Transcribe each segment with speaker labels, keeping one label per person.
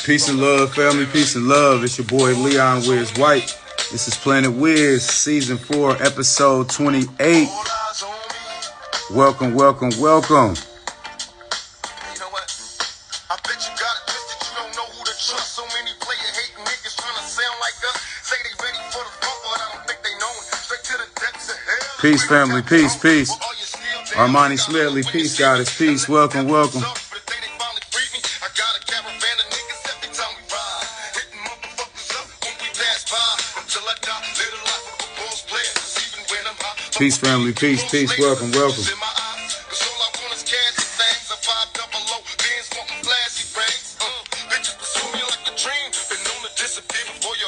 Speaker 1: Peace and love, family. Peace and love. It's your boy Leon Wiz White. This is Planet Wiz, Season 4, Episode 28. Welcome, welcome, welcome. Peace, family. Peace, peace. Armani Smedley, peace, goddess, peace. Welcome, welcome. Peace, family, peace, peace. Welcome, welcome.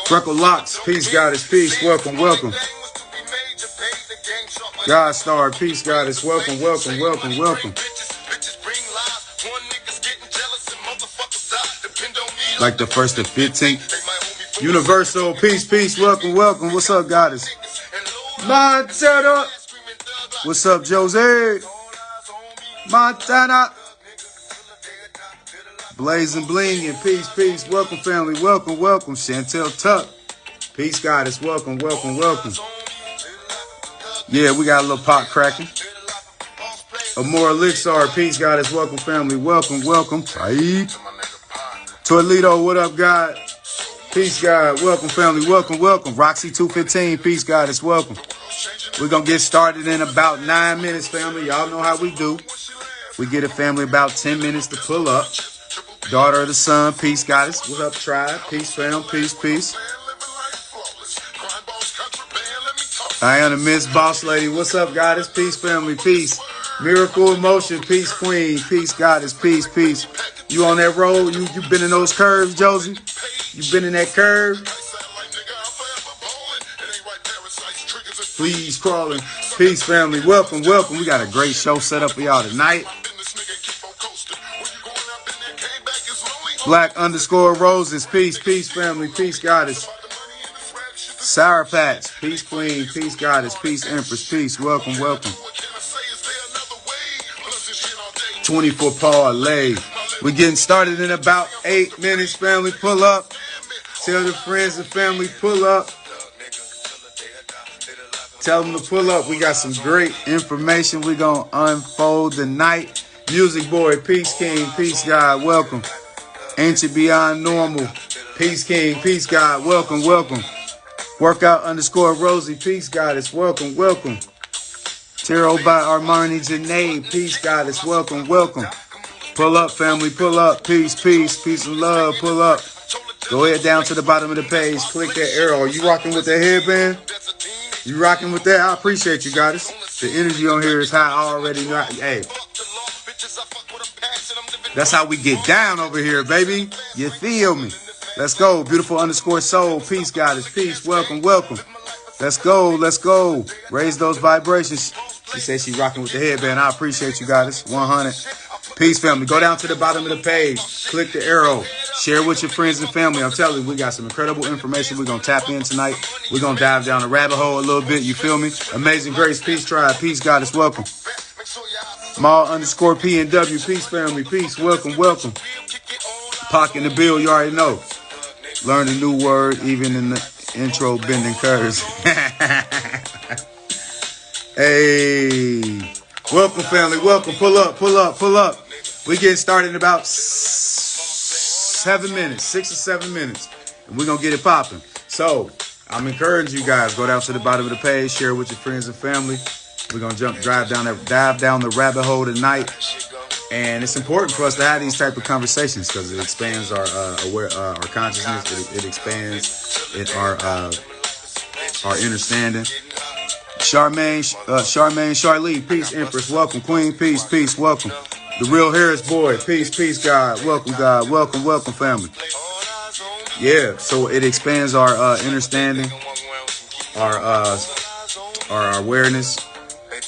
Speaker 1: Freckle Locks, peace, goddess, peace. Welcome, welcome. God Star, peace, goddess. Welcome, welcome, welcome, welcome. Like the 1st to 15th. Universal, peace, peace. Welcome, welcome. What's up, goddess? Montana. What's up, Jose? Montana. Blazing bling and peace, peace. Welcome, family. Welcome, welcome. Chantel Tuck. Peace, goddess. Welcome, welcome, welcome. Yeah, we got a little pot cracking. Amore Elixir, peace, goddess. Welcome, family. Welcome, welcome. Right. Toledo, what up, God? Peace, God. Welcome, family. Welcome, welcome. Roxy 215, peace, goddess. Welcome. We're going to get started in about 9 minutes, family. Y'all know how we do. We get a family about 10 minutes to pull up. Daughter of the sun, peace, goddess. What up, tribe? Peace, fam. Peace, peace. I am the Miss Boss Lady. What's up, goddess? Peace, family. Peace. Miracle Emotion. Peace, queen. Peace, goddess. Peace, peace. You on that road? You been in those curves, Josie? You been in that curve? Please crawling. Peace, family. Welcome, welcome. We got a great show set up for y'all tonight. Black_Roses. Peace, peace, family. Peace, goddess. Sour Patch. Peace, queen. Peace, goddess. Peace, empress. Peace. Welcome, welcome. 24 parlay. We're getting started in about 8 minutes, family. Pull up. Tell your friends and family, pull up. Tell them to pull up. We got some great information we're going to unfold tonight. Music Boy, Peace King, Peace God, welcome. Ancient Beyond Normal, Peace King, Peace God, welcome, welcome. Workout_Rosie, Peace Goddess, welcome, welcome. Tarot by Armani Janae, Peace Goddess, welcome, welcome. Pull up, family, pull up. Peace, peace, peace and love, pull up. Go ahead down to the bottom of the page, click that arrow. Are you rocking with that headband? You rocking with that? I appreciate you, goddess. The energy on here is high. I already know. Hey, that's how we get down over here, baby. You feel me? Let's go. Beautiful_soul. Peace, goddess. Peace. Welcome, welcome. Let's go. Let's go. Raise those vibrations. She said she rocking with the headband. I appreciate you, goddess. 100. Peace, family. Go down to the bottom of the page. Click the arrow. Share with your friends and family. I'm telling you, we got some incredible information we're going to tap in tonight. We're going to dive down the rabbit hole a little bit. You feel me? Amazing Grace. Peace, tribe. Peace, goddess. Welcome. Maul_PNW. Peace, family. Peace. Welcome, welcome. Pock in the bill. You already know. Learn a new word, even in the intro, bending curves. Hey. Welcome, family. Welcome. Pull up, pull up, pull up. We're getting started in about 7 minutes, 6 or 7 minutes. And we're going to get it popping. So, I'm encouraging you guys, go down to the bottom of the page, share with your friends and family. We're going to dive down the rabbit hole tonight. And it's important for us to have these type of conversations because it expands our consciousness. It expands our understanding. Charlene, peace, empress, welcome, queen, peace, peace, welcome. The real Harris boy, peace, peace, God, welcome, welcome, family. Yeah, so it expands our understanding, our awareness,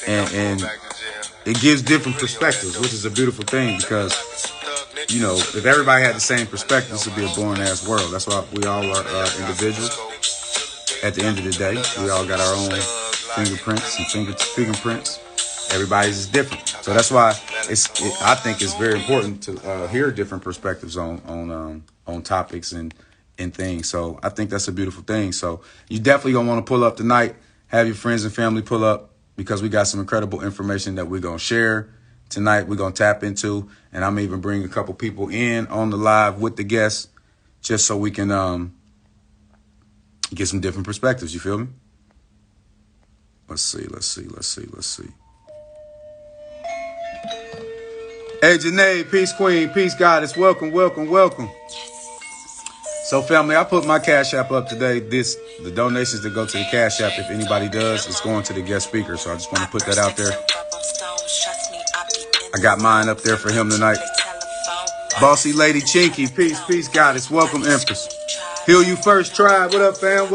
Speaker 1: and it gives different perspectives, which is a beautiful thing because, you know, if everybody had the same perspective, this would be a boring ass world. That's why we all are individuals. At the end of the day, we all got our own fingerprints and fingerprints. Everybody's is different. So that's why I think it's very important to hear different perspectives on topics and things. So I think that's a beautiful thing. So you definitely gonna want to pull up tonight. Have your friends and family pull up because we got some incredible information that we're gonna share tonight. We're gonna tap into, and I'm even bring a couple people in on the live with the guests, just so we can get some different perspectives. You feel me? Let's see. Hey, Janae, peace queen, peace goddess. Welcome. So, family, I put my Cash App up today. The donations that go to the Cash App, if anybody does, it's going to the guest speaker. So I just want to put that out there. I got mine up there for him tonight. Bossy Lady Chinky, peace goddess. Welcome, Empress. Heal You First Tribe. What up, fam?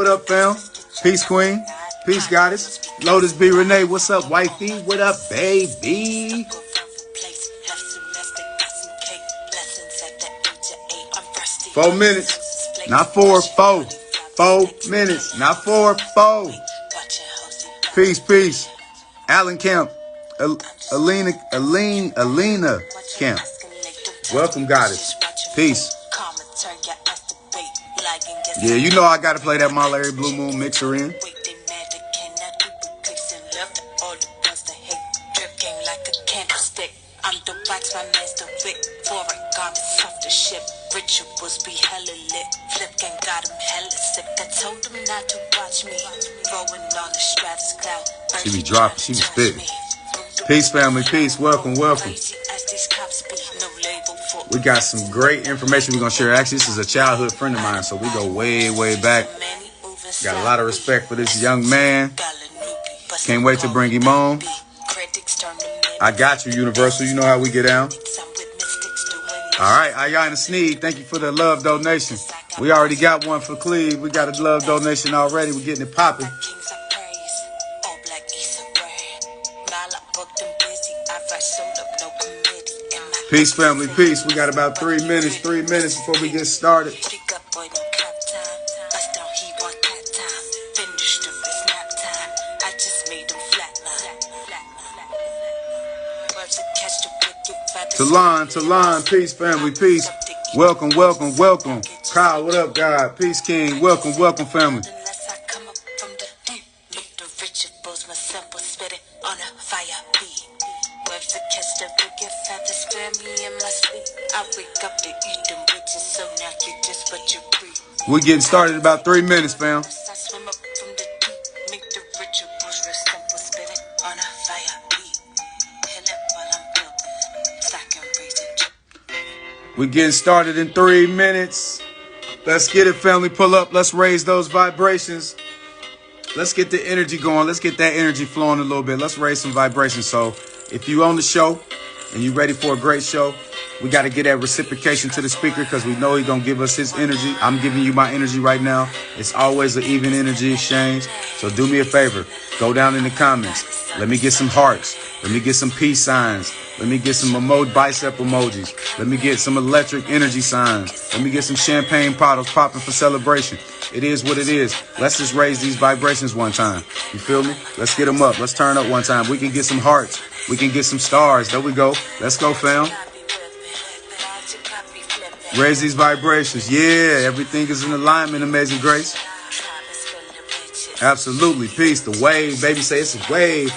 Speaker 1: Peace queen, peace goddess. Lotus B. Renee, what's up, wifey? What up, baby? 4 minutes. Not 4, 4. 4 minutes. Not 4, 4. Peace. Alan Kemp. Alina Kemp. Welcome, goddess. Peace. Yeah, you know I gotta play that My Larry Blue Moon mixer in.
Speaker 2: Rituals be hella lit. Flip gang got him hella sick. I told him not to watch me. Rolling on the stratus cloud.
Speaker 1: She be dropping, she be spitting. Peace, family, peace. Welcome. We got some great information we're gonna share. Actually, this is a childhood friend of mine, so we go way back. Got a lot of respect for this young man. Can't wait to bring him on. I got you, Universal. You know how we get down. All right, Ayana Sneed, thank you for the love donation. We already got one for Cleve. We got a love donation already. We're getting it popping. Peace, family, peace. We got about 3 minutes before we get started. Talon, peace, family, peace. Welcome. Kyle, what up, God? Peace, King. Welcome, family. We're getting started in about 3 minutes, fam. We're getting started in 3 minutes. Let's get it, family. Pull up. Let's raise those vibrations. Let's get the energy going. Let's get that energy flowing a little bit. Let's raise some vibrations. So if you on the show and you ready for a great show, we got to get that reciprocation to the speaker because we know he's going to give us his energy. I'm giving you my energy right now. It's always an even energy exchange. So do me a favor. Go down in the comments. Let me get some hearts. Let me get some peace signs. Let me get some bicep emojis. Let me get some electric energy signs. Let me get some champagne bottles popping for celebration. It is what it is. Let's just raise these vibrations one time. You feel me? Let's get them up. Let's turn up one time. We can get some hearts. We can get some stars. There we go. Let's go, fam. Raise these vibrations. Yeah, everything is in alignment, Amazing Grace. Absolutely. Peace. The wave. Baby say it's a wave.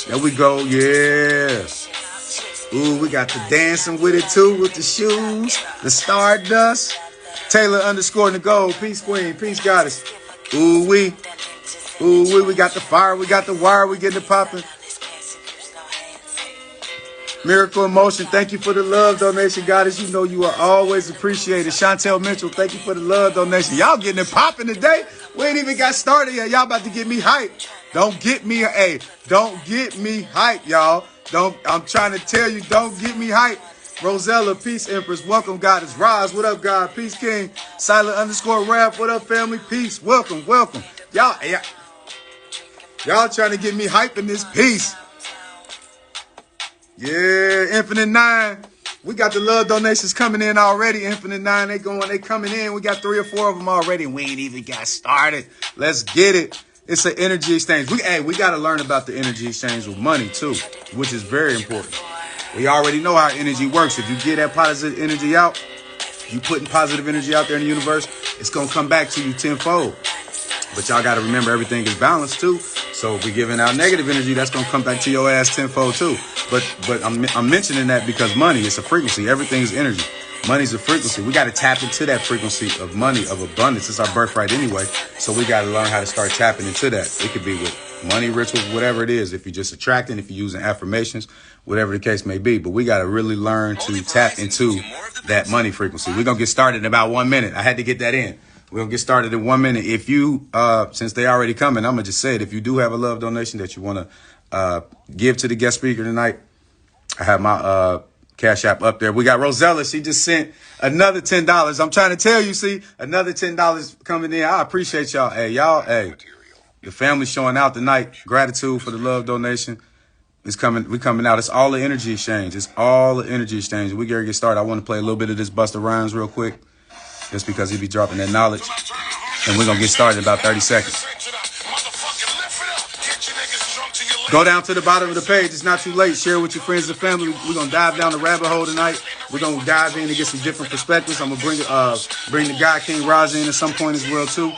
Speaker 1: There we go. Yeah. Ooh, we got the dancing with it too, with the shoes, the stardust. Taylor _ Nicole. Peace, queen. Peace, goddess. Ooh, we got the fire. We got the wire. We getting it popping. Miracle Emotion, thank you for the love donation, goddess. You know you are always appreciated. Chantel Mitchell, thank you for the love donation. Y'all getting it popping today. We ain't even got started yet. Y'all about to get me hyped. Don't get me hyped, y'all. I'm trying to tell you, don't get me hyped. Rosella, peace, Empress. Welcome, goddess. Roz, what up, God? Peace, King. Silent _ rap. What up, family? Peace. Welcome. Y'all trying to get me hyped in this piece. Yeah, Infinite 9. We got the love donations coming in already. Infinite 9, they coming in. We got 3 or 4 of them already. We ain't even got started. Let's get it. It's an energy exchange. We got to learn about the energy exchange with money too, which is very important. We already know how energy works. If you get that positive energy out, you putting positive energy out there in the universe, it's going to come back to you tenfold. But y'all got to remember everything is balanced too. So if we're giving out negative energy, that's going to come back to your ass tenfold too. But I'm mentioning that because money is a frequency. Everything is energy. Money's a frequency. We got to tap into that frequency of money, of abundance. It's our birthright anyway. So we got to learn how to start tapping into that. It could be with money rituals, whatever it is. If you're just attracting, if you're using affirmations, whatever the case may be. But we got to really learn to tap into that money frequency. We're going to get started in about 1 minute. I had to get that in. We're going to get started in 1 minute. If you, since they already coming, I'm going to just say it. If you do have a love donation that you want to give to the guest speaker tonight, I have my Cash App up there. We got Rosella. She just sent another $10. I'm trying to tell you, see, another $10 coming in. I appreciate y'all. Hey, y'all, hey, the family's showing out tonight. Gratitude for the love donation. It's coming. We coming out. It's all the energy exchange. It's all the energy exchange. We gotta get started. I want to play a little bit of this Busta Rhymes real quick, just because he be dropping that knowledge. And we're going to get started in about 30 seconds. Go down to the bottom of the page. It's not too late. Share with your friends and family. We're going to dive down the rabbit hole tonight. We're going to dive in and get some different perspectives. I'm going to bring the God King Raja in at some point as well, too,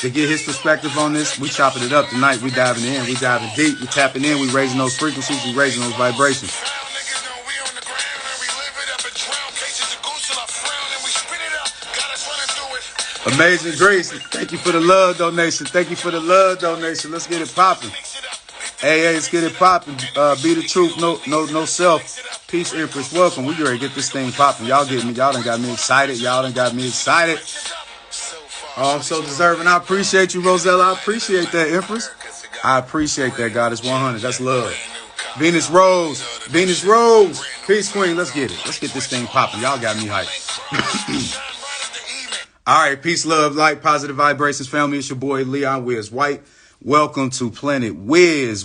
Speaker 1: to get his perspective on this. We chopping it up tonight. We diving in. We diving deep. We tapping in. We raising those frequencies. We raising those vibrations. Amazing Grace, thank you for the love donation. Thank you for the love donation. Let's get it popping. Hey, let's get it popping. Be the truth, no self. Peace, Empress. Welcome. We ready to get this thing popping. Y'all done got me excited. Oh, I'm so deserving. I appreciate you, Rosella. I appreciate that, Empress. I appreciate that, Goddess 100. That's love. Venus Rose. Peace, Queen. Let's get it. Let's get this thing popping. Y'all got me hyped. All right, peace, love, light, positive vibrations, family. It's your boy, Leon Wiz White. Welcome to Planet Wiz.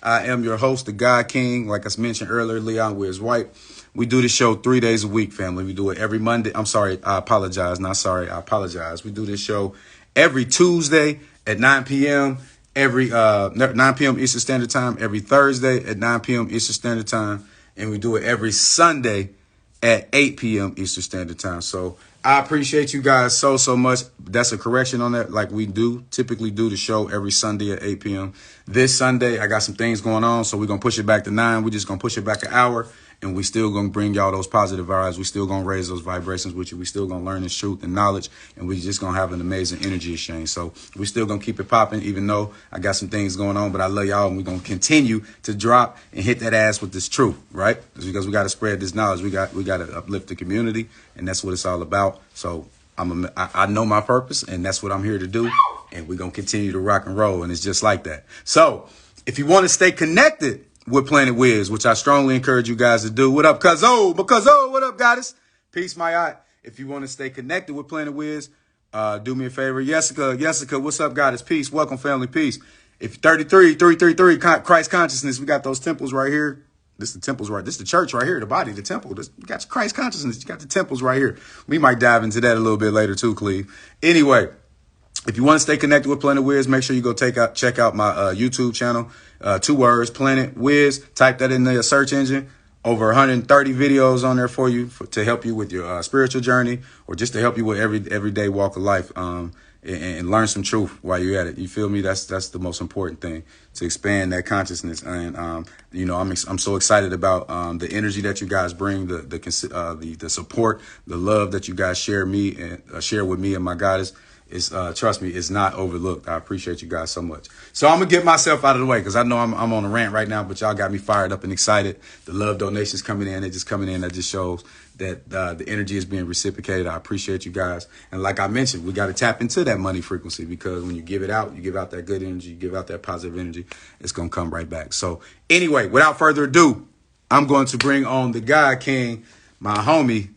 Speaker 1: I am your host, the God King. Like I mentioned earlier, Leon Wiz White. We do the show 3 days a week, family. We do it every Monday. I'm sorry, I apologize. Not sorry, I apologize. We do this show every Tuesday at 9 p.m. 9 p.m. Eastern Standard Time. Every Thursday at 9 p.m. Eastern Standard Time. And we do it every Sunday at 8 p.m. Eastern Standard Time. So I appreciate you guys so much. That's a correction on that. Like we do typically do the show every Sunday at 8 p.m. This Sunday, I got some things going on, so we're going to push it back to 9. We're just going to push it back an hour, and we still going to bring y'all those positive vibes. We still going to raise those vibrations with you. We still going to learn this truth and knowledge, and we just going to have an amazing energy exchange. So we still going to keep it popping, even though I got some things going on, but I love y'all, and we're going to continue to drop and hit that ass with this truth, right? It's because we got to spread this knowledge. We got to uplift the community, and that's what it's all about. So I know my purpose, and that's what I'm here to do. And we're going to continue to rock and roll. And it's just like that. So if you want to stay connected with Planet Wiz, which I strongly encourage you guys to do. What up, Cuzzo? What up, Goddess? Peace, my eye. If you want to stay connected with Planet Wiz, do me a favor. Jessica, what's up, Goddess? Peace. Welcome, family. Peace. If 333, Christ consciousness, we got those temples right here. This is the temples right. This is the church right here, the body, the temple. You got your Christ consciousness. You got the temples right here. We might dive into that a little bit later too, Cleve. Anyway, if you want to stay connected with Planet Wiz, make sure you go check out my YouTube channel. 2 words, Planet Wiz. Type that in the search engine. Over 130 videos on there for you to help you with your spiritual journey, or just to help you with everyday walk of life. And learn some truth while you're at it. You feel me? That's the most important thing, to expand that consciousness. And I'm so excited about the energy that you guys bring, the support, the love that you guys share with me and my goddess. Is trust me, it's not overlooked. I appreciate you guys so much. So I'm gonna get myself out of the way, because I know I'm on a rant right now, but y'all got me fired up and excited. The love donations coming in, that just shows that the energy is being reciprocated. I appreciate you guys. And like I mentioned, we got to tap into that money frequency, because when you give it out, you give out that good energy, you give out that positive energy, it's gonna come right back. So anyway, without further ado, I'm going to bring on the God King, my homie,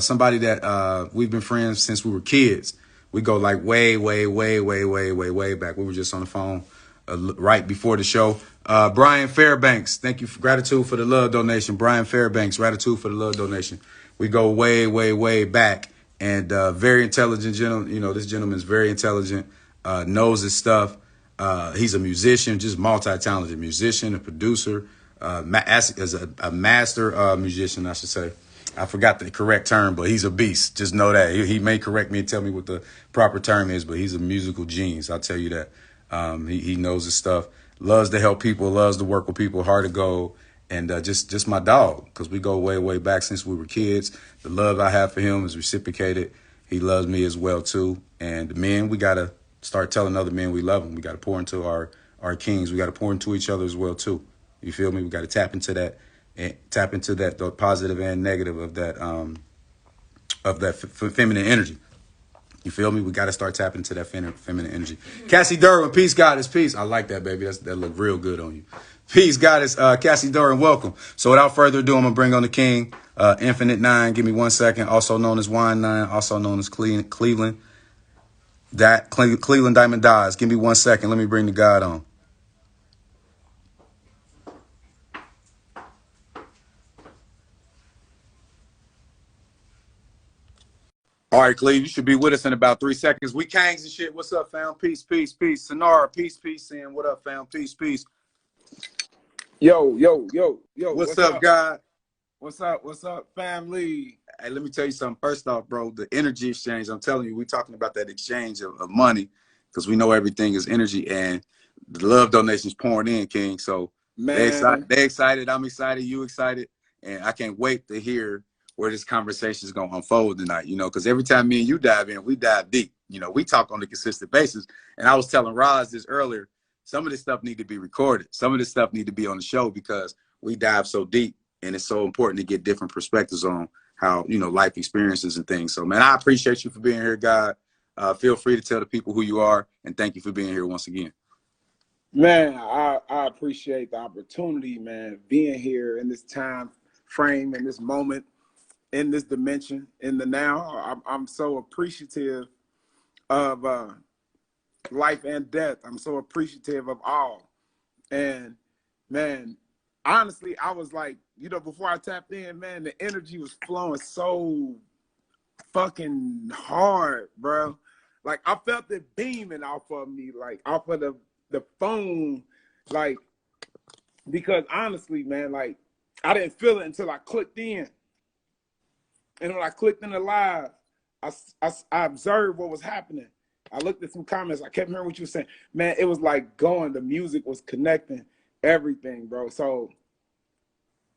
Speaker 1: somebody that we've been friends since we were kids. We go like way back. We were just on the phone right before the show. Brian Fairbanks, thank you. Gratitude for the love donation. Brian Fairbanks, gratitude for the love donation. We go way back, and very intelligent gentleman. This gentleman's very intelligent. knows his stuff. He's a musician, just multi-talented musician, a producer, as a master musician, I should say. I forgot the correct term, but he's a beast. Just know that. He may correct me and tell me what the proper term is, but he's a musical genius. I'll tell you that. He knows his stuff, loves to help people, loves to work with people, hard to go, and just my dog, because we go way, way back since we were kids. The love I have for him is reciprocated. He loves me as well, too. And men, we got to start telling other men we love them. We got to pour into our kings. We got to pour into each other as well, too. You feel me? We got to tap into that, and tap into that, the positive and negative of that feminine energy. You feel me? We got to start tapping into that feminine energy. Cassie Derwin, peace, goddess, peace. I like that, baby. That look real good on you. Peace, goddess, Cassie Derwin, welcome. So without further ado, I'm going to bring on the king, Infinite Nine. Give me 1 second. Also known as Wine Nine, also known as Cleveland. Cleveland Diamond Dies. Give me 1 second. Let me bring the God on. All right, Cleve, you should be with us in about 3 seconds. We Kangs and shit. What's up, fam? Peace, peace, peace. Sonara, peace, peace. And what up, fam? Peace, peace.
Speaker 3: Yo.
Speaker 1: What's up, God?
Speaker 3: What's up, family?
Speaker 1: Hey, let me tell you something. First off, bro, the energy exchange, I'm telling you, we're talking about that exchange of money, because we know everything is energy, and the love donations pouring in, King. So
Speaker 3: Man,
Speaker 1: they excited. I'm excited. You excited. And I can't wait to hear where this conversation is going to unfold tonight, because every time me and you dive in, we dive deep. We talk on a consistent basis. And I was telling Roz this earlier, some of this stuff need to be recorded. Some of this stuff need to be on the show, because we dive so deep, and it's so important to get different perspectives on how, life experiences and things. So, man, I appreciate you for being here, God. Feel free to tell the people who you are, and thank you for being here once again.
Speaker 3: man, I appreciate the opportunity, man, being here in this time frame, in this moment, in this dimension, in the now. I'm so appreciative of life and death. I'm so appreciative of all. And, man, honestly, I was like, before I tapped in, man, the energy was flowing so fucking hard, bro. Like, I felt it beaming off of me, like off of the phone, like, because honestly, man, like, I didn't feel it until I clicked in. And when I clicked in the live, I observed what was happening. I looked at some comments. I kept hearing what you were saying. Man, it was like going. The music was connecting, everything, bro. So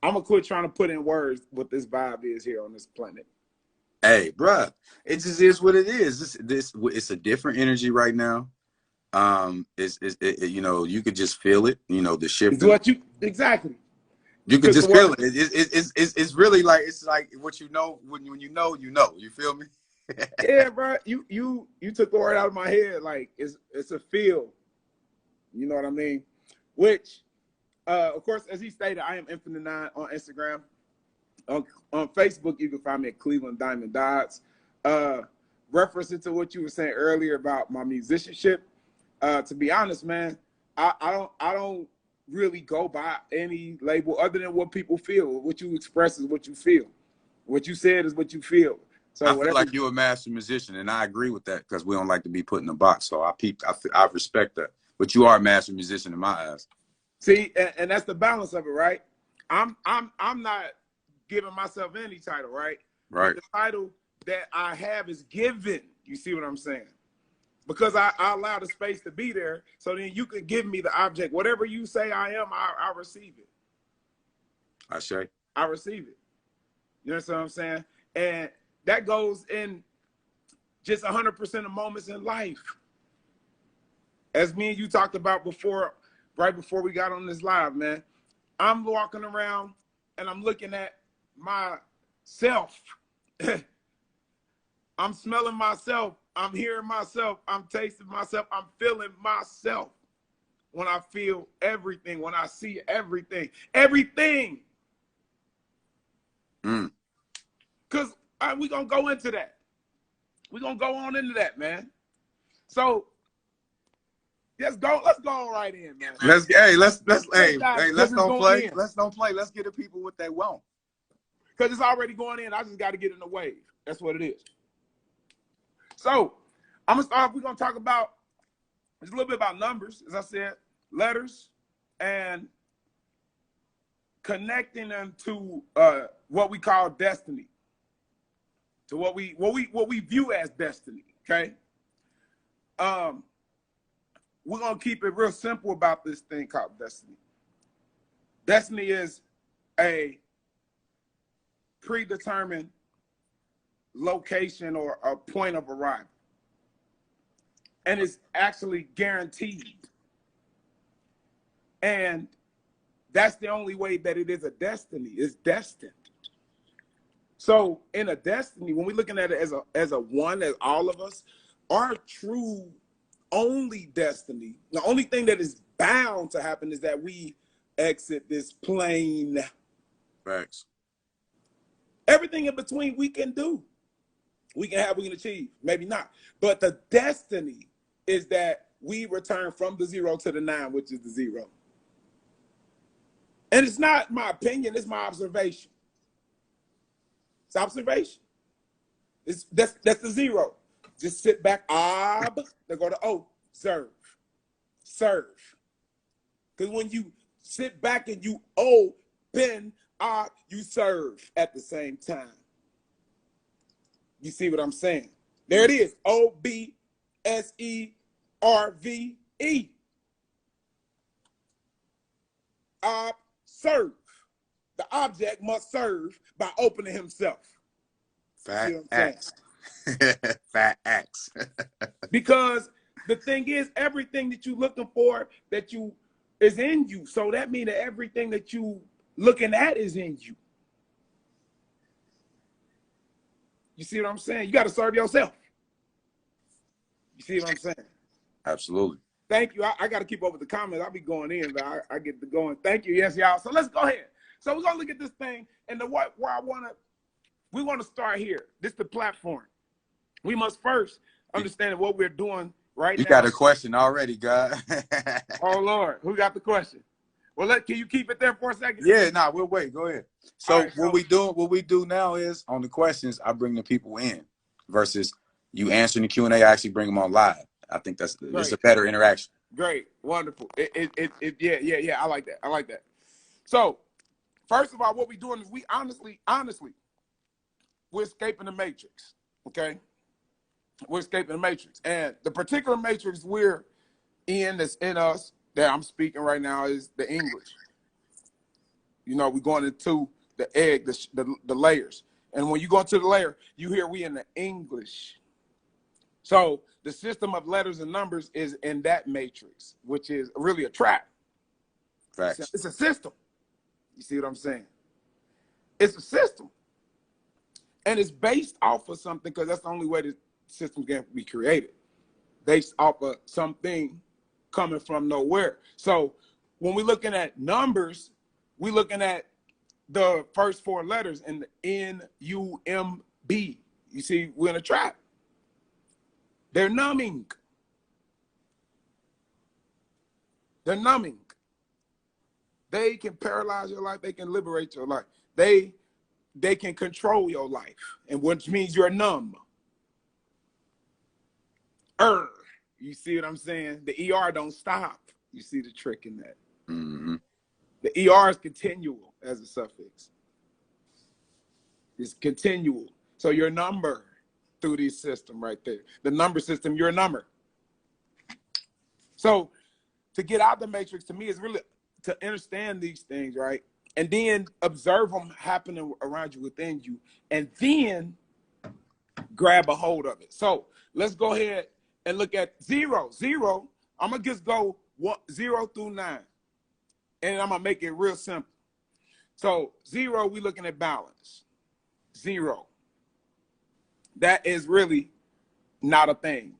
Speaker 3: I'm going to quit trying to put in words what this vibe is here on this planet.
Speaker 1: Hey, bruh, it just is what it is. It's a different energy right now. You could just feel it. The shift.
Speaker 3: It's what you exactly.
Speaker 1: You could just feel it. It's really like, it's like what when you know. You feel me?
Speaker 3: Yeah, bro. You took the word out of my head. Like it's a feel. You know what I mean? Which, of course, as he stated, I am Infinite Nine on Instagram. On Facebook, you can find me at Cleveland Diamond Dots. Referencing to what you were saying earlier about my musicianship, to be honest, man, I don't really go by any label other than what people feel. What you express is what you feel. What you said is what you feel. So
Speaker 1: I feel like you're a master musician, and I agree with that, because we don't like to be put in a box. So I respect that. But you are a master musician in my eyes.
Speaker 3: See, and that's the balance of it, right? I'm not giving myself any title, right?
Speaker 1: Right.
Speaker 3: But the title that I have is given. You see what I'm saying? Because I allow the space to be there, so then you could give me the object. Whatever you say I am, I receive it. I receive it. You know what I'm saying? And that goes in just 100% of moments in life. As me and you talked about before, right before we got on this live, man, I'm walking around and I'm looking at myself. I'm smelling myself. I'm hearing myself. I'm tasting myself. I'm feeling myself. When I feel everything, when I see everything. Because we're going to go into that. We're going to go on into that, man. So let's go on right in, man.
Speaker 1: Let's don't play. Let's don't play. Let's get the people what they want.
Speaker 3: Because it's already going in. I just got to get in the wave. That's what it is. So I'm gonna start. We're gonna talk about It's a little bit about numbers, as I said, letters, and connecting them to what we call destiny, to what we view as destiny. Okay, we're gonna keep it real simple about this thing called destiny. Destiny is a predetermined location or a point of arrival, and it's actually guaranteed. And that's the only way that it is a destiny. It's destined. So in a destiny, when we're looking at it as a one, as all of us, our true only destiny, the only thing that is bound to happen is that we exit this plane.
Speaker 1: Facts.
Speaker 3: Everything in between we can do. We can have, we can achieve, maybe not. But the destiny is that we return from the 0 to the 9, which is the 0. And it's not my opinion, it's my observation. It's observation. That's the 0. Just sit back, they go to O, serve. Serve. Because when you sit back and you open, you serve at the same time. You see what I'm saying? There it is. OBSERVE. Serve. The object must serve by opening himself.
Speaker 1: Facts. Facts.
Speaker 3: Because the thing is, everything that you're looking for that you is in you. So that means that everything that you looking at is in you. You see what I'm saying? You got to serve yourself. You see what I'm saying?
Speaker 1: Absolutely.
Speaker 3: Thank you. I got to keep up with the comments. I'll be going in, but I get to going. Thank you. Yes, y'all. So let's go ahead. So we're going to look at this thing. And we want to start here. This is the platform. We must first understand what we're doing right now.
Speaker 1: You got a question already, God.
Speaker 3: Oh, Lord. Who got the question? Well, can you keep it there for a second?
Speaker 1: Yeah, we'll wait. Go ahead. So
Speaker 3: right,
Speaker 1: what we do now is on the questions, I bring the people in versus you answering the Q&A, I actually bring them on live. I think it's a better interaction.
Speaker 3: Great. Wonderful. Yeah. I like that. So first of all, what we're doing is we honestly, we're escaping the matrix. Okay. We're escaping the matrix. And the particular matrix we're in, that's in us, that I'm speaking right now, is the English. You know, we're going into the egg, the layers. And when you go into the layer, you hear we in the English. So the system of letters and numbers is in that matrix, which is really a trap.
Speaker 1: Facts.
Speaker 3: It's a system. You see what I'm saying? It's a system. And it's based off of something, because that's the only way the system can be created. Based off of something coming from nowhere. So when we're looking at numbers, we're looking at the first 4 letters in the N-U-M-B. You see, we're in a trap. They're numbing. They're numbing. They can paralyze your life. They can liberate your life. They can control your life, and which means you're numb. You see what I'm saying? The ER don't stop. You see the trick in that?
Speaker 1: Mm-hmm.
Speaker 3: The ER is continual as a suffix. It's continual. So your number through this system right there. The number system, you're a number. So to get out the matrix, to me, is really to understand these things, right? And then observe them happening around you, within you, and then grab a hold of it. So let's go ahead and look at 0. 0, I'm going to just go 0 through 9. And I'm going to make it real simple. So 0, we're looking at balance. 0. That is really not a thing.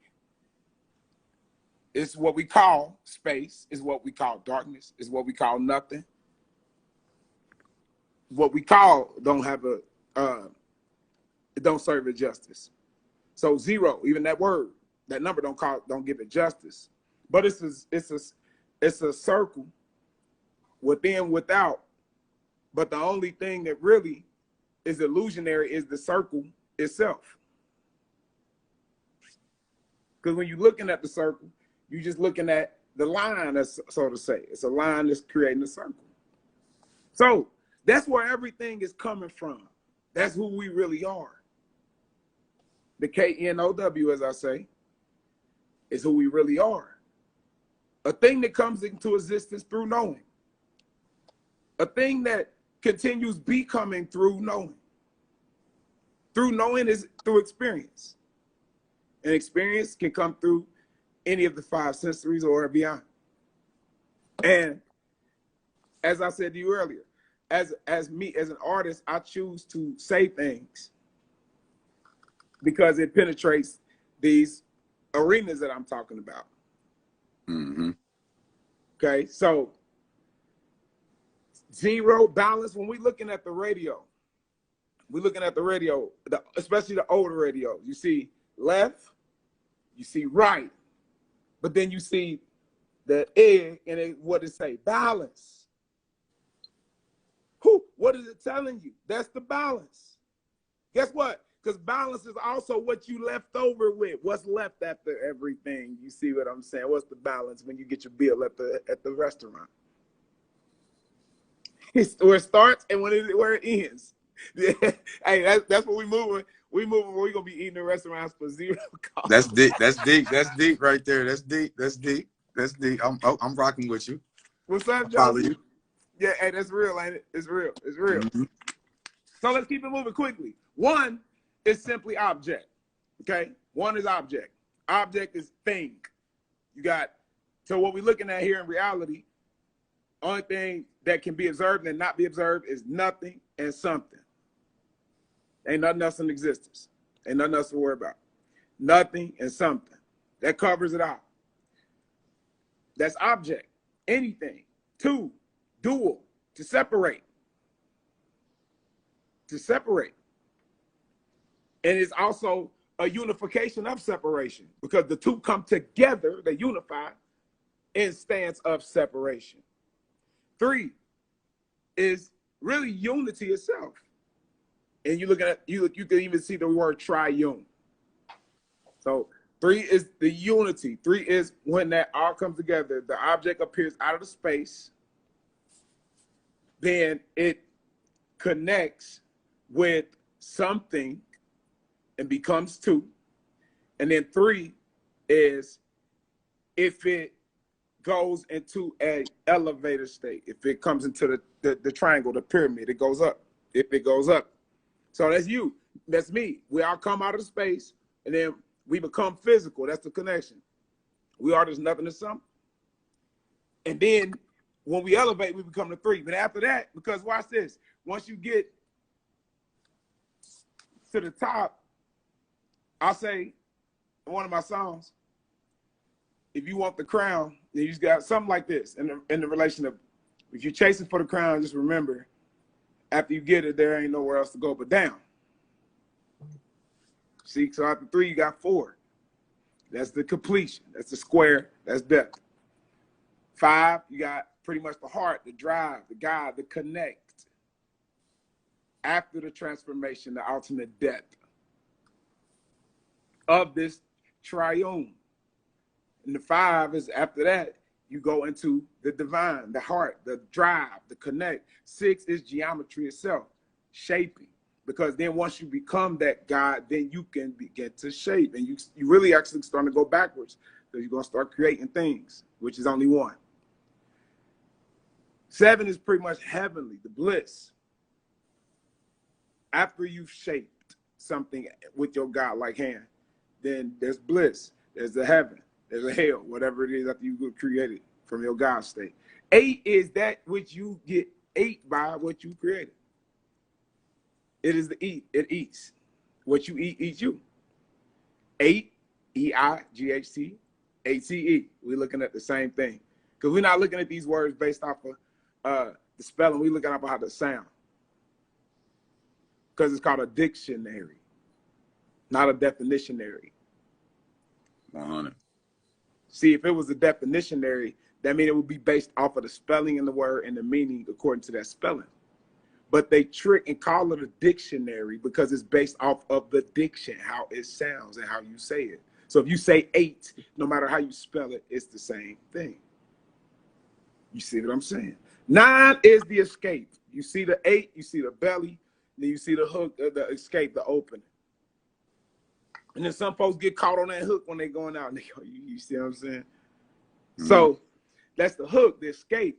Speaker 3: It's what we call space. It's what we call darkness. It's what we call nothing. What we call don't have it don't serve it justice. So 0, even that word, that number don't give it justice. But it's a circle within, without. But the only thing that really is illusionary is the circle itself. Because when you're looking at the circle, You're just looking at the line, that's so to say. It's a line that's creating a circle. So that's where everything is coming from. That's who we really are. The K-N-O-W, as I say, is who we really are. A thing that comes into existence through knowing. A thing that continues becoming through knowing. Through knowing is through experience. And experience can come through any of the five sensories or beyond. And as I said to you earlier, as me, as an artist, I choose to say things because it penetrates these arenas that I'm talking about.
Speaker 1: Mm-hmm.
Speaker 3: Okay, so zero balance. When we're looking at the radio, especially the older radio, you see left, you see right, but then you see the egg, and what does it say? Balance. What is it telling you? That's the balance. Guess what? Because balance is also what you left over with. What's left after everything? You see what I'm saying? What's the balance when you get your bill at the restaurant? It's where it starts and where it ends. Hey, that's what we moving. We're gonna be eating in restaurants for zero cost.
Speaker 1: That's deep. That's deep. That's deep right there. That's deep. That's deep. That's deep. I'm rocking with you.
Speaker 3: What's up, Joe?
Speaker 1: Follow you.
Speaker 3: Yeah, hey, that's real, ain't it? It's real. It's real.
Speaker 1: Mm-hmm.
Speaker 3: So let's keep it moving quickly. One is simply object. Okay? One is object. Object is thing. So what we're looking at here in reality, only thing that can be observed and not be observed is nothing and something. Ain't nothing else in existence. Ain't nothing else to worry about. Nothing and something. That covers it all. That's object. Anything. Two, dual, to separate. To separate. And it's also a unification of separation because the two come together, they unify in stance of separation. Three is really unity itself. And you can even see the word triune. So three is the unity. Three is when that all comes together. The object appears out of the space. Then it connects with something and becomes two. And then three is if it goes into an elevator state. If it comes into the triangle, the pyramid, it goes up. If it goes up. So that's you. That's me. We all come out of the space and then we become physical. That's the connection. We are just nothing to something. And then when we elevate, we become the three. But after that, because watch this, once you get to the top, I'll say in one of my songs, if you want the crown, then you just got something like this in the relation of, if you're chasing for the crown, just remember, after you get it, there ain't nowhere else to go but down. See, so after three, you got four. That's the completion. That's the square. That's depth. Five, you got pretty much the heart, the drive, the guide, the connect. After the transformation, the ultimate depth of this triune. And the five is after that, you go into the divine, the heart, the drive, the connect. Six is geometry itself, shaping. Because then once you become that God, then you can begin to shape. And you really actually starting to go backwards because you're going to start creating things, which is only one. Seven is pretty much heavenly, the bliss. After you've shaped something with your God-like hand, then there's bliss, there's the heaven, there's a hell, whatever it is after you created from your God state. Eight is that which you get ate by what you created. It is the eat. It eats. What you eat, eats you. Eight, E-I-G-H-T, A-T-E. We're looking at the same thing. Because we're not looking at these words based off of the spelling. We're looking at how they sound. Because it's called a dictionary, not a definitionary.
Speaker 1: 100.
Speaker 3: See, if it was a definitionary, that means it would be based off of the spelling in the word and the meaning according to that spelling. But they trick and call it a dictionary because it's based off of the diction, how it sounds and how you say it. So if you say 8, no matter how you spell it, it's the same thing. You see what I'm saying? 9 is the escape. You see the 8, you see the belly, then you see the hook, the escape, the opening. And then some folks get caught on that hook when they're going out. And they go, you see what I'm saying? Mm-hmm. So that's the hook, the escape.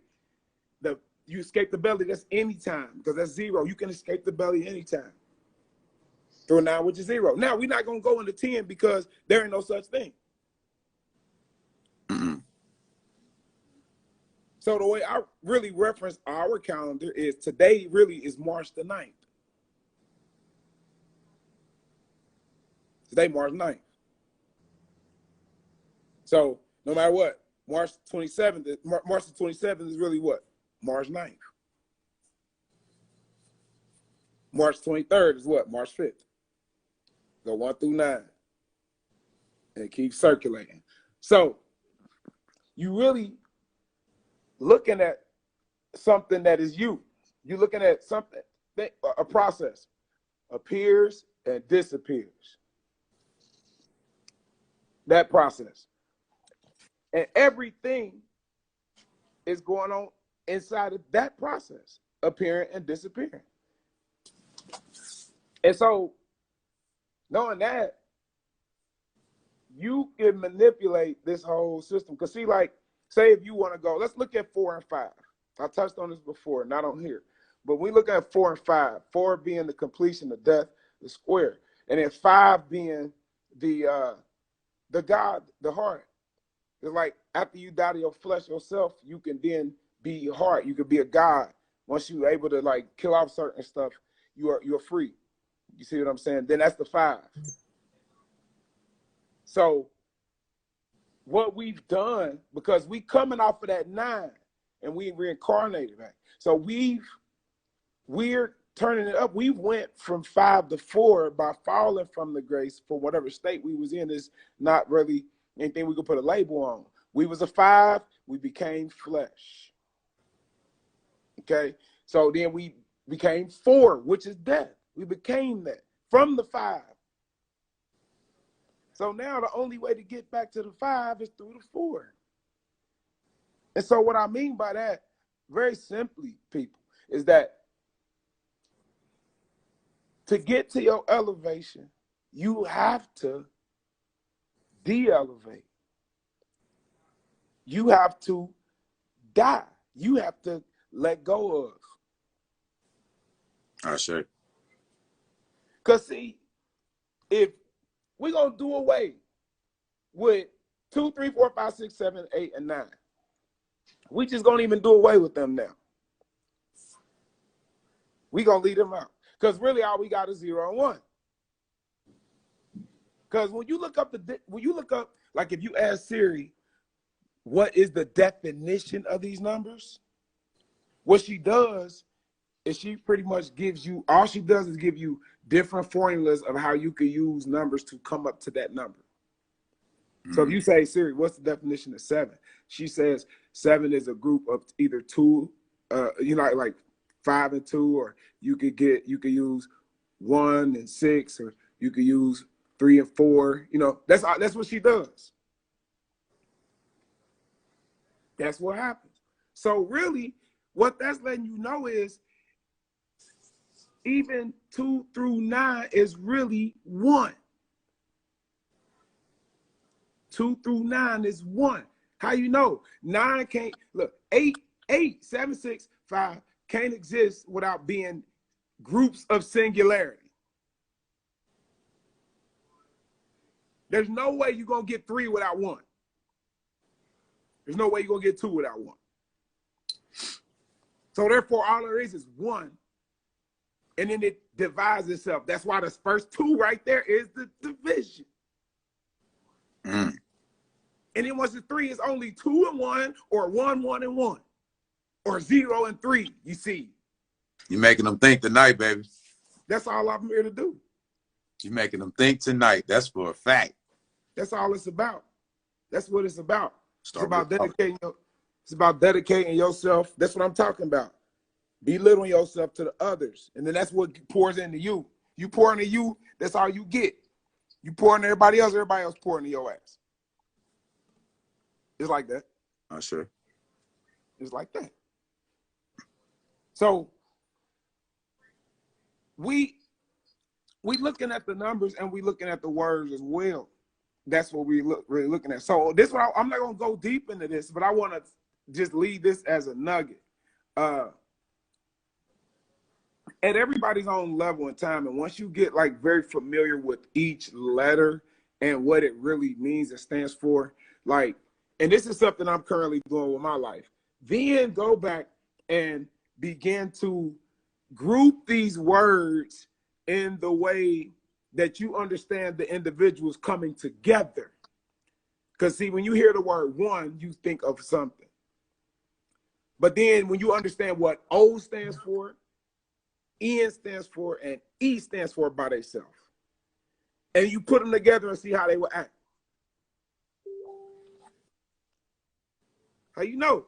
Speaker 3: You escape the belly, that's anytime, because that's 0. You can escape the belly anytime. Through a 9, which is 0. Now, we're not going to go into 10 because there ain't no such thing. Mm-hmm. So the way I really reference our calendar is today really is March the 9th. Today, March 9th. So no matter what, March the 27th is really what? March 9th. March 23rd is what? March 5th. Go 1 through 9. And keep circulating. So you really looking at something that is you. You're looking at something, a process. Appears and disappears. That process. And everything is going on inside of that process, appearing and disappearing. And so, knowing that, you can manipulate this whole system. Because see, like, say if you want to go, let's look at 4 and 5. I touched on this before, not on here. But we look at 4 and 5. 4 being the completion, the death, the square. And then 5 being the God, the heart. It's like after you die to your flesh yourself, you can then be heart. You can be a God. Once you're able to like kill off certain stuff, you're free. You see what I'm saying? Then that's the 5. So what we've done, because we coming off of that 9 and we reincarnated, right? So we're turning it up. We went from 5 to 4 by falling from the grace for whatever state we was in. Is not really anything we could put a label on. We was a 5, we became flesh. Okay, so then we became 4, which is death. We became that from the 5. So now the only way to get back to the 5 is through the 4. And so what I mean by that, very simply, people, is that to get to your elevation, you have to de-elevate. You have to die. You have to let go of.
Speaker 1: I say.
Speaker 3: Because see, if we're going to do away with 2, 3, 4, 5, 6, 7, 8, and 9, we just going to even do away with them now. We're going to leave them out. Because really all we got is 0 and 1. Because when you look up, like if you ask Siri, what is the definition of these numbers? What she does is she pretty much gives you, all she does is give you different formulas of how you can use numbers to come up to that number. Mm-hmm. So if you say, Siri, what's the definition of 7? She says 7 is a group of either 2, like 5 and 2, or you could use 1 and 6, or you could use 3 and 4. That's what she does. That's what happens. So really, what that's letting you know is even 2 through 9 is really 1. 2 through 9 is 1. How you know? 9 can't, look, 8, 7, 6, 5 can't exist without being groups of singularity. There's no way you're going to get 3 without 1. There's no way you're going to get 2 without 1. So therefore, all there is 1. And then it divides itself. That's why the first 2 right there is the division. Mm. And then once it's 3, it's only 2 and 1, or 1, 1 and 1, or 0 and 3. You see,
Speaker 1: you're making them think tonight, baby.
Speaker 3: That's all I'm here to do.
Speaker 1: You're making them think tonight. That's for a fact.
Speaker 3: That's all it's about. That's what it's about. It's about dedicating yourself. That's what I'm talking about. Belittling yourself to the others. And then that's what pours into you. You pour into you, that's all you get. You pour into everybody else pour into your ass. It's like that.
Speaker 1: Sure.
Speaker 3: It's like that. So we looking at the numbers and we looking at the words as well. That's what we really looking at. So this one, I'm not gonna go deep into this, but I want to just leave this as a nugget. At everybody's own level and time, and once you get like very familiar with each letter and what it really means and stands for, like, and this is something I'm currently doing with my life, then go back and begin to group these words in the way that you understand the individuals coming together. Because see, when you hear the word one, you think of something. But then when you understand what O stands for, N stands for, and E stands for by themselves, and you put them together and see how they will act. How you know?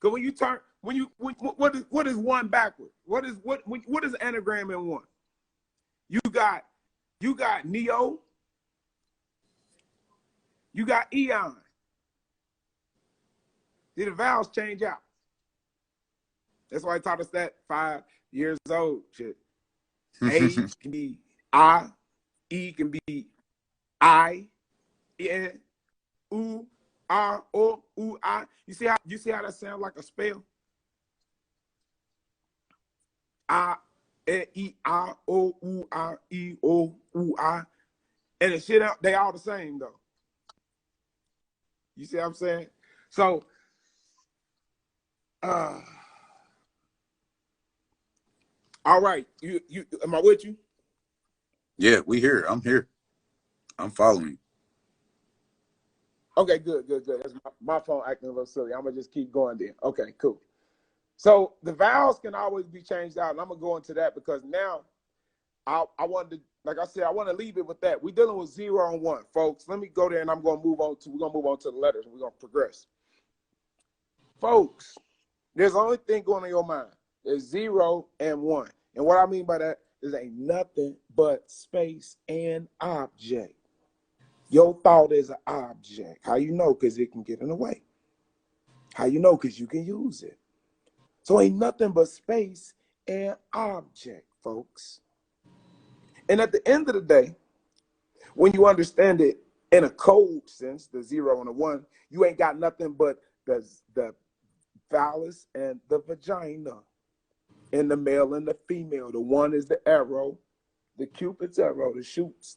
Speaker 3: Because when you turn, what is one backward? What is anagram in one? You got Neo, you got Eon. See, the vowels change out. That's why I taught us that 5 years old. Shit. A can be I, E can be I, N, U, R, O, U, I. You see how that sounds like a spell? I, E, I, O, U, I, E, O, U, I. And the shit out, they all the same though. You see what I'm saying? So, all right. You am I with you?
Speaker 1: Yeah, we here. I'm here. I'm following.
Speaker 3: Okay, good. That's my phone acting a little silly. I'm gonna just keep going then. Okay, cool. So the vowels can always be changed out, and I'm gonna go into that because now I wanted to, like I said, I want to leave it with that. We're dealing with 0 and 1, folks. Let me go there, and we're gonna move on to the letters, and we're gonna progress, folks. There's the only thing going on in your mind. There's 0 and 1, and what I mean by that is ain't nothing but space and object. Your thought is an object. How you know? Because it can get in the way. How you know? Because you can use it. So ain't nothing but space and object, folks. And at the end of the day, when you understand it in a code sense, the 0 and the 1, you ain't got nothing but the phallus and the vagina, and the male and the female. The 1 is the arrow, the Cupid's arrow, the shoots.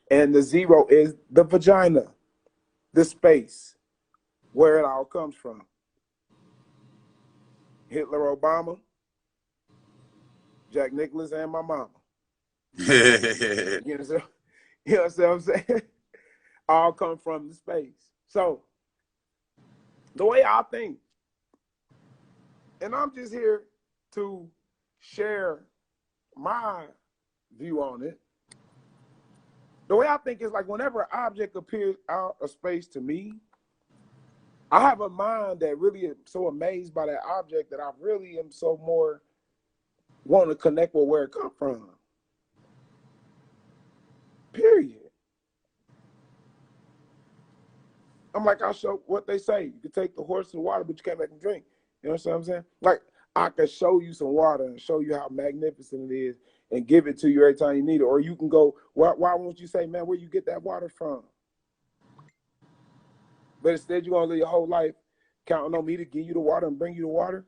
Speaker 3: And the 0 is the vagina, the space, where it all comes from. Hitler, Obama, Jack Nicklaus, and my mama. You know what I'm saying? All come from the space. So the way I think, and I'm just here to share my view on it. The way I think is like whenever an object appears out of space to me, I have a mind that really is so amazed by that object that I really am so more want to connect with where it come from. Period. I'm like, I'll show what they say. You can take the horse to the water, but you can't make them drink. You know what I'm saying? Like, I can show you some water and show you how magnificent it is and give it to you every time you need it. Or you can go, why won't you say, man, where you get that water from? But instead, you're going to live your whole life counting on me to give you the water and bring you the water.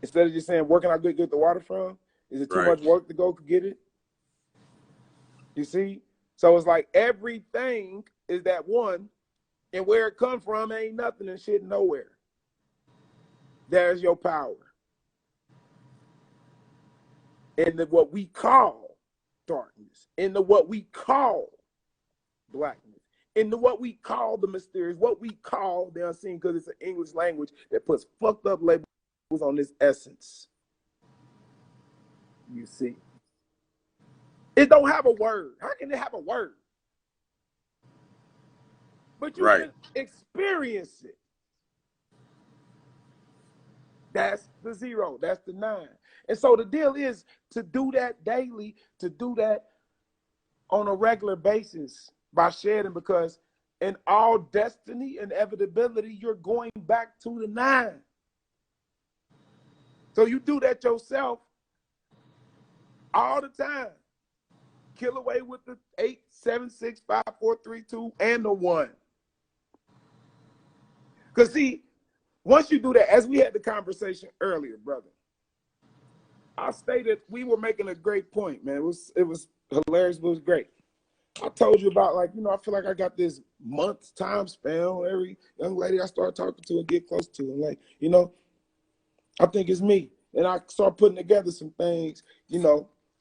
Speaker 3: Instead of just saying, where can I get the water from? Is it too much work to go get it? You see? So it's like everything is that one, and where it come from ain't nothing and shit nowhere. There's your power. In the what we call darkness, in the what we call blackness, in the what we call the mysterious, what we call the unseen, because it's an English language that puts fucked up labels on this essence. You see? It don't have a word. How can it have a word? But you can experience it. That's the 0. That's the 9. And so the deal is to do that daily, to do that on a regular basis by shedding, because in all destiny, inevitability, you're going back to the 9. So you do that yourself all the time. Kill away with the 8, 7, 6, 5, 4, 3, 2, and the 1. Because see, once you do that, as we had the conversation earlier, brother, I stated we were making a great point, man. It was hilarious, but it was great. I told you about, like, I feel like I got this month's time span on every young lady I start talking to and get close to. And like, I think it's me. And I start putting together some things,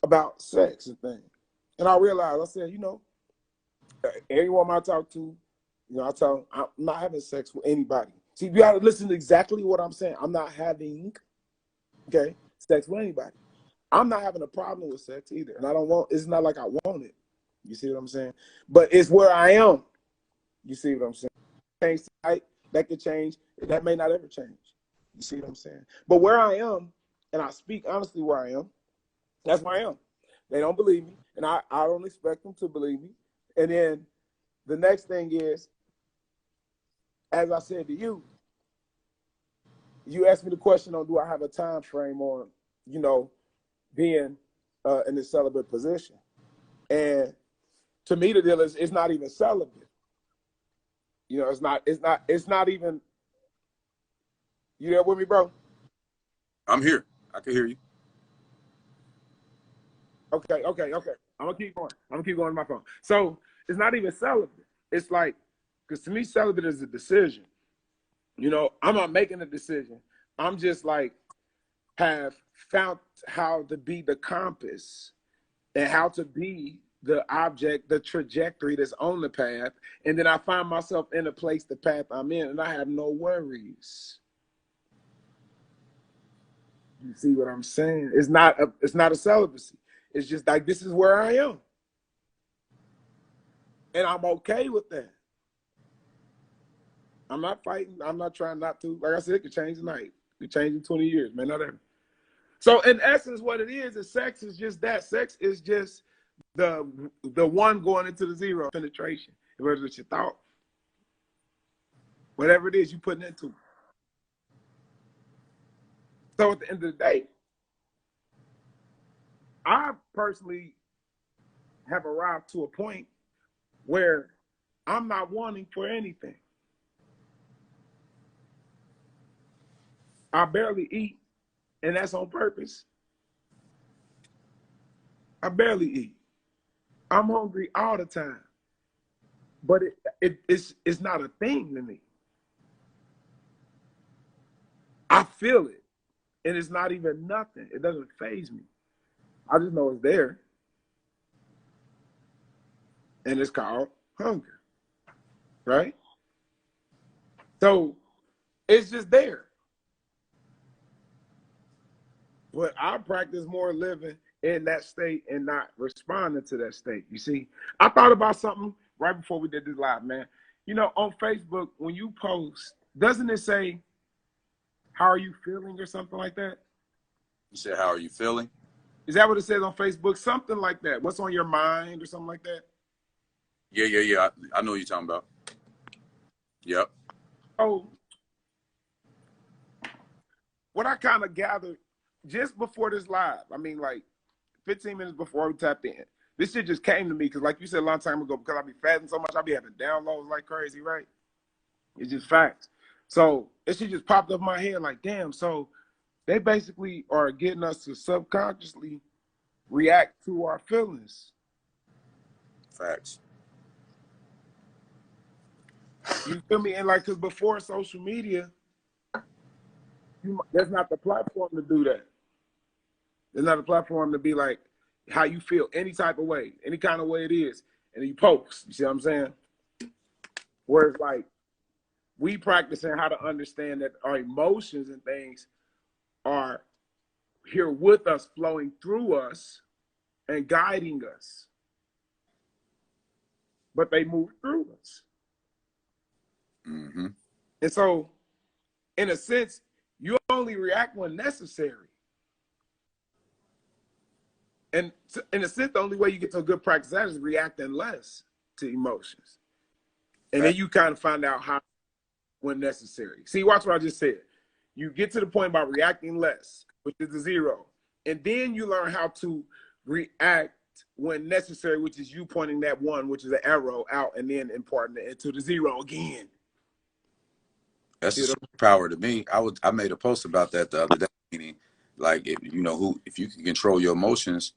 Speaker 3: about sex and things. And I realized, I said, every woman I talk to, I tell them I'm not having sex with anybody. See, you got to listen to exactly what I'm saying. I'm not having, sex with anybody. I'm not having a problem with sex either. And it's not like I want it. You see what I'm saying? But it's where I am. You see what I'm saying? Change tonight, that could change. That may not ever change. You see what I'm saying? But where I am, and I speak honestly where I am, that's where I am. They don't believe me, and I don't expect them to believe me. And then the next thing is, as I said to you, you asked me the question on, do I have a time frame on, being in the celibate position? And to me, the deal is, it's not even celibate. It's not even. You there with me, bro?
Speaker 1: I'm here. I can hear you.
Speaker 3: Okay. I'm gonna keep going on my phone. So it's not even celibate. It's like, because to me, celibate is a decision. I'm not making a decision. I'm just like, have found how to be the compass and how to be the object, the trajectory that's on the path. And then I find myself in a place, the path I'm in, and I have no worries. You see what I'm saying? It's not a celibacy. It's just like, this is where I am. And I'm okay with that. I'm not fighting. I'm not trying not to. Like I said, it could change tonight. It could change in 20 years, man. Not ever. So in essence, what it is sex is just that. Sex is just the one going into the 0, penetration. Whether it's your thought, whatever it is you putting into it. So at the end of the day, I personally have arrived to a point where I'm not wanting for anything. I barely eat, and that's on purpose. I barely eat. I'm hungry all the time. But it's not a thing to me. I feel it, and it's not even nothing. It doesn't faze me. I just know it's there, and it's called hunger, right? So it's just there. But I practice more living in that state and not responding to that state. You see, I thought about something right before we did this live, man. On Facebook, when you post, doesn't it say, how are you feeling or something like that?
Speaker 1: You said, how are you feeling?
Speaker 3: Is that what it says on Facebook? Something like that. What's on your mind or something like that?
Speaker 1: Yeah. I know what you're talking about. Yep.
Speaker 3: Oh, what I kind of gathered just before this live, I mean, like 15 minutes before we tapped in, this shit just came to me because, like you said a long time ago, because I be fasting so much, I be having downloads like crazy, right? It's just facts. So it shit just popped up in my head like, damn, so they basically are getting us to subconsciously react to our feelings.
Speaker 1: Facts.
Speaker 3: You feel me? And like, because before social media, that's not the platform to do that. There's not a platform to be like how you feel any type of way, any kind of way it is, and you post. You see what I'm saying? Whereas like we practicing how to understand that our emotions and things are here with us, flowing through us and guiding us. But they move through us.
Speaker 1: Mm-hmm.
Speaker 3: And so, in a sense, you only react when necessary. And in a sense, the only way you get to a good practice that is reacting less to emotions. And then you kind of find out how, when necessary. See, watch what I just said. You get to the point about reacting less, which is the 0. And then you learn how to react when necessary, which is you pointing that 1, which is an arrow out, and then imparting it into the 0 again.
Speaker 1: That's a superpower to me. I made a post about that the other day. Meaning, like, if you can control your emotions,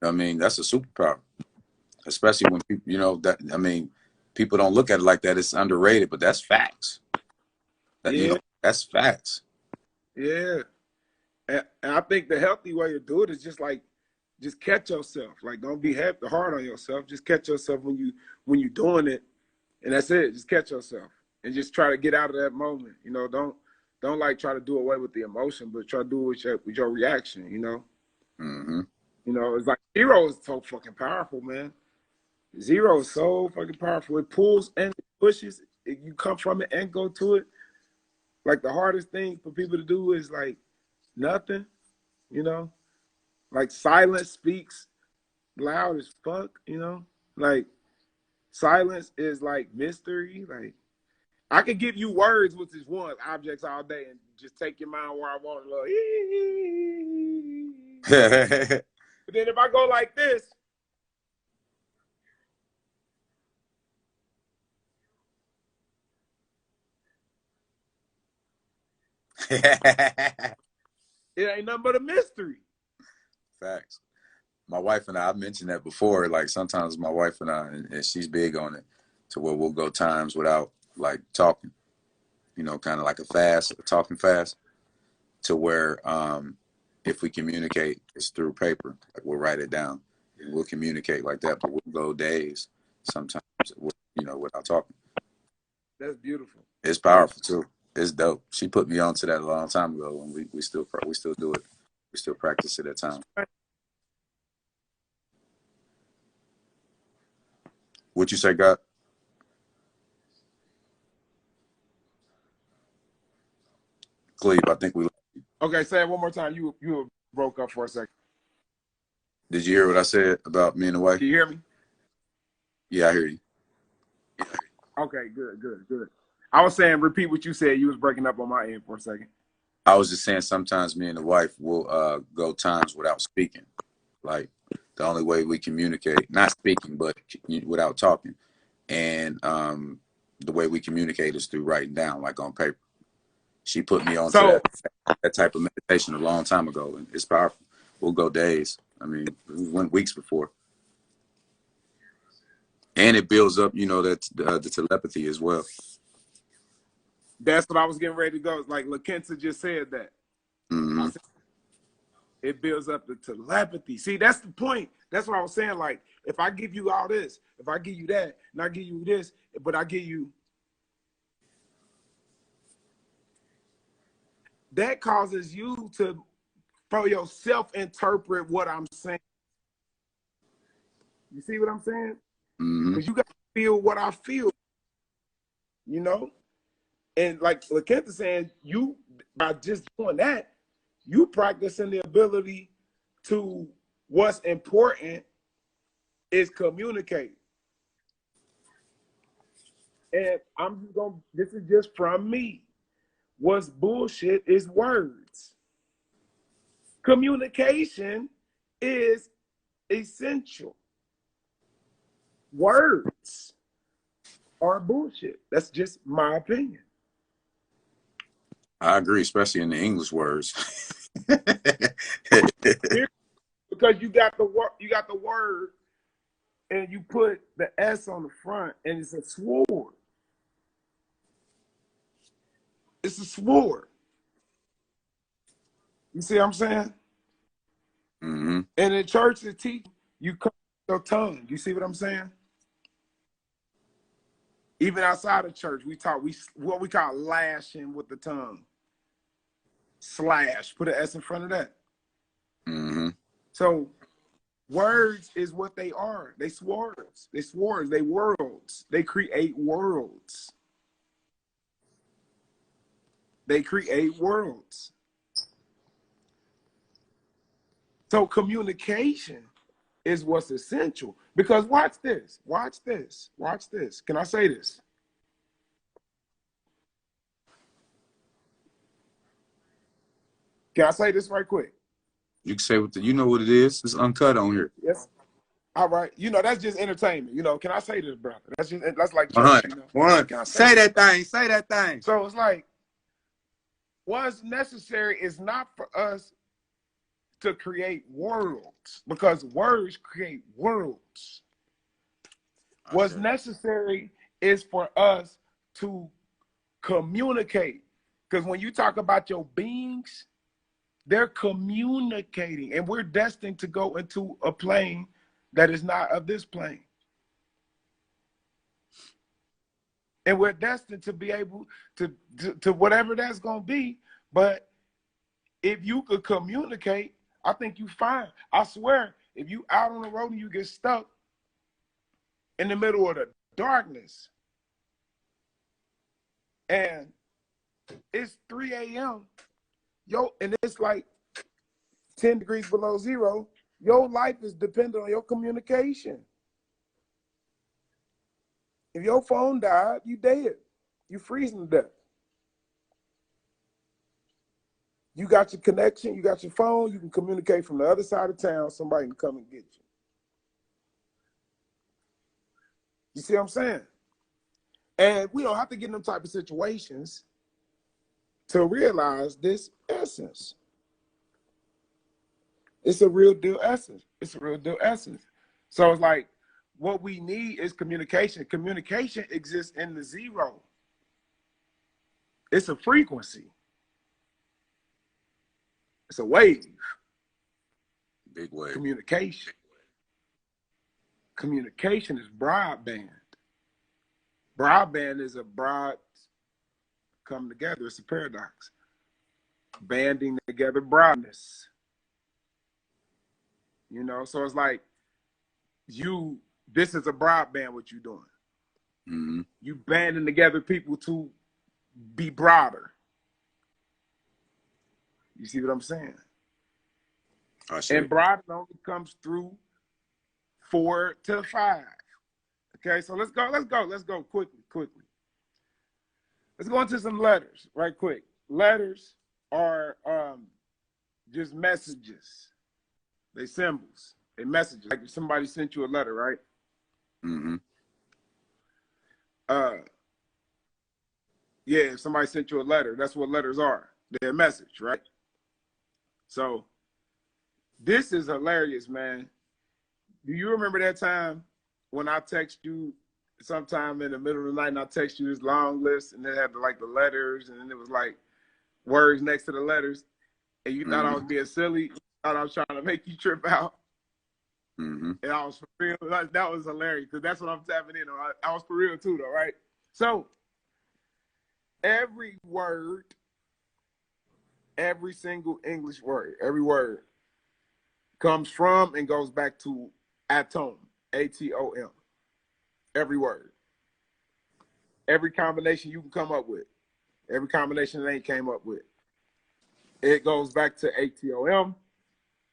Speaker 1: I mean, that's a superpower. Especially when people, people don't look at it like that. It's underrated, but that's facts. That's facts.
Speaker 3: Yeah. And I think the healthy way to do it is just catch yourself. Like, don't be hard on yourself. Just catch yourself when you're doing it, and that's it. Just catch yourself and just try to get out of that moment. Don't like try to do away with the emotion, but try to do it with your reaction.
Speaker 1: Mm-hmm.
Speaker 3: It's like 0 is so fucking powerful, man. 0 is so fucking powerful. It pulls and it pushes. You come from it and go to it. Like, the hardest thing for people to do is like nothing, like silence speaks loud as fuck, like silence is like mystery. Like, I could give you words, which is one, objects all day, and just take your mind where I want it. But then if I go like this, it ain't nothing but a mystery.
Speaker 1: Facts. My wife and I mentioned that before. Like, sometimes my wife and I, and she's big on it, to where we'll go times without like talking. Kind of like a talking fast, to where if we communicate, it's through paper. Like, we'll write it down and we'll communicate like that. But we'll go days sometimes, without talking.
Speaker 3: That's beautiful.
Speaker 1: It's powerful too. It's dope. She put me onto that a long time ago, and we still do it. We still practice it at times. What you say, God? Cleve, I think we.
Speaker 3: Okay, say it one more time. You broke up for a second.
Speaker 1: Did you hear what I said about me and the wife?
Speaker 3: Can you hear me?
Speaker 1: Yeah, I hear you.
Speaker 3: Okay, good. I was saying, repeat what you said. You was breaking up on my end for a second.
Speaker 1: I was just saying, sometimes me and the wife will go times without speaking. Like, the only way we communicate, not speaking, but without talking. And the way we communicate is through writing down, like on paper. She put me on to that type of meditation a long time ago, and it's powerful. We'll go days. I mean, we went weeks before. And it builds up, the telepathy as well.
Speaker 3: That's what I was getting ready to go. Like LaKenza just said that.
Speaker 1: Mm-hmm.
Speaker 3: It builds up the telepathy. See, that's the point. That's what I was saying. Like, if I give you all this, if I give you that, and I give you this, but I give you, that causes you to, for yourself, interpret what I'm saying. You see what I'm saying?
Speaker 1: Mm-hmm.
Speaker 3: Because you got to feel what I feel, And like LaKenza saying, you, by just doing that, you practicing the ability to, what's important is communicate. And I'm just going, this is just from me. What's bullshit is words. Communication is essential. Words are bullshit. That's just my opinion.
Speaker 1: I agree, especially in the English words.
Speaker 3: Because you got the word, and you put the S on the front, and it's a sword. It's a sword. You see what I'm saying?
Speaker 1: Mm-hmm.
Speaker 3: And in church, they teach you cut your tongue. You see what I'm saying? Even outside of church, what we call lashing with the tongue. Slash. Put an S in front of that.
Speaker 1: Mm-hmm.
Speaker 3: So words is what they are. They swords. They swords. They worlds. They create worlds. They create worlds. So communication is what's essential. Because watch this. Can I say this? Can I say this right quick?
Speaker 1: You can say you know what it is. It's uncut on here.
Speaker 3: Yes. All right. That's just entertainment. Can I say this, brother? That's like church.
Speaker 1: 100. 100.
Speaker 3: Can I
Speaker 1: say that thing. Say that thing.
Speaker 3: So it's like, what's necessary is not for us to create worlds, because words create worlds. What's necessary is for us to communicate. Because when you talk about your beings, they're communicating, and we're destined to go into a plane that is not of this plane. And we're destined to be able to whatever that's going to be. But if you could communicate, I think you fine. I swear, if you out on the road and you get stuck in the middle of the darkness and it's 3 a.m., and it's like 10 degrees below zero, your life is dependent on your communication. If your phone died, you dead. You freezing to death. You got your connection, you got your phone, you can communicate from the other side of town, somebody can come and get you. You see what I'm saying? And we don't have to get in them type of situations to realize this essence. It's a real deal essence. It's a real deal essence. So it's like, what we need is communication. Communication exists in the zero. It's a frequency. It's a wave.
Speaker 1: Big wave.
Speaker 3: Communication. Communication is broadband. Broadband is a broad come together. It's a paradox. Banding together broadness. So it's like this is a broadband what you're doing.
Speaker 1: Mm-hmm. You
Speaker 3: banding together people to be broader. You see what I'm saying? And broader only comes through 4 to 5. Okay, so let's go quickly. Let's go into some letters right quick. Letters are just messages. They symbols. They messages. Like if somebody sent you a letter, right?
Speaker 1: Mm-hmm.
Speaker 3: Yeah, if somebody sent you a letter, that's what letters are. They're a message, right? So this is hilarious, man. Do you remember that time when I text you sometime in the middle of the night and I text you this long list and it had like the letters and then it was like words next to the letters and you thought I was being silly, you thought I was trying to make you trip out.
Speaker 1: Mm-hmm.
Speaker 3: And I was for real. That was hilarious because that's what I'm tapping in on. I was for real too though, right? So every word, every single English word, every word comes from and goes back to atom, A-T-O-M. Every word. Every combination you can come up with. Every combination they came up with. It goes back to A-T-O-M.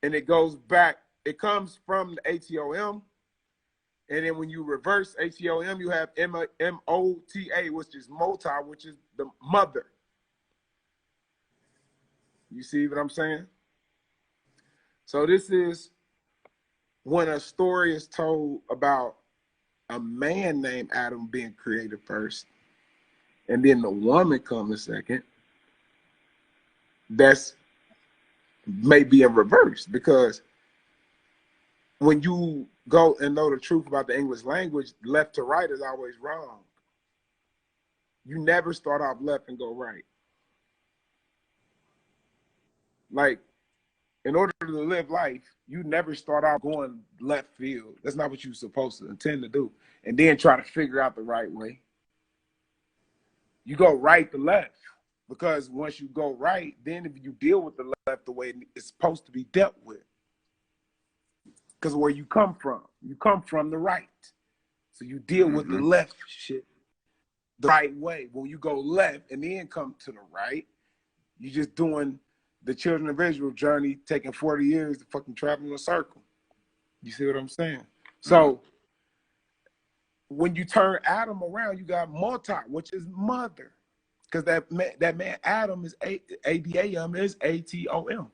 Speaker 3: And it goes back, it comes from the A-T-O-M. And then when you reverse A-T-O-M, you have M-O-T-A, which is multi, which is the mother. You see what I'm saying? So this is when a story is told about a man named Adam being created first, and then the woman comes second. That's maybe in reverse, because when you go and know the truth about the English language, left to right is always wrong. You never start off left and go right. Like, in order to live life, you never start out going left field. That's not what you're supposed to intend to do. And then try to figure out the right way. You go right to left. Because once you go right, then if you deal with the left the way it's supposed to be dealt with. Because where you come from the right. So you deal with the left shit the right way. When you go left and then come to the right, you're just doing the children of Israel journey, taking 40 years to fucking travel in a circle. You see what I'm saying? So when you turn Adam around, you got multi, which is mother, because that man Adam is Adam is Atom,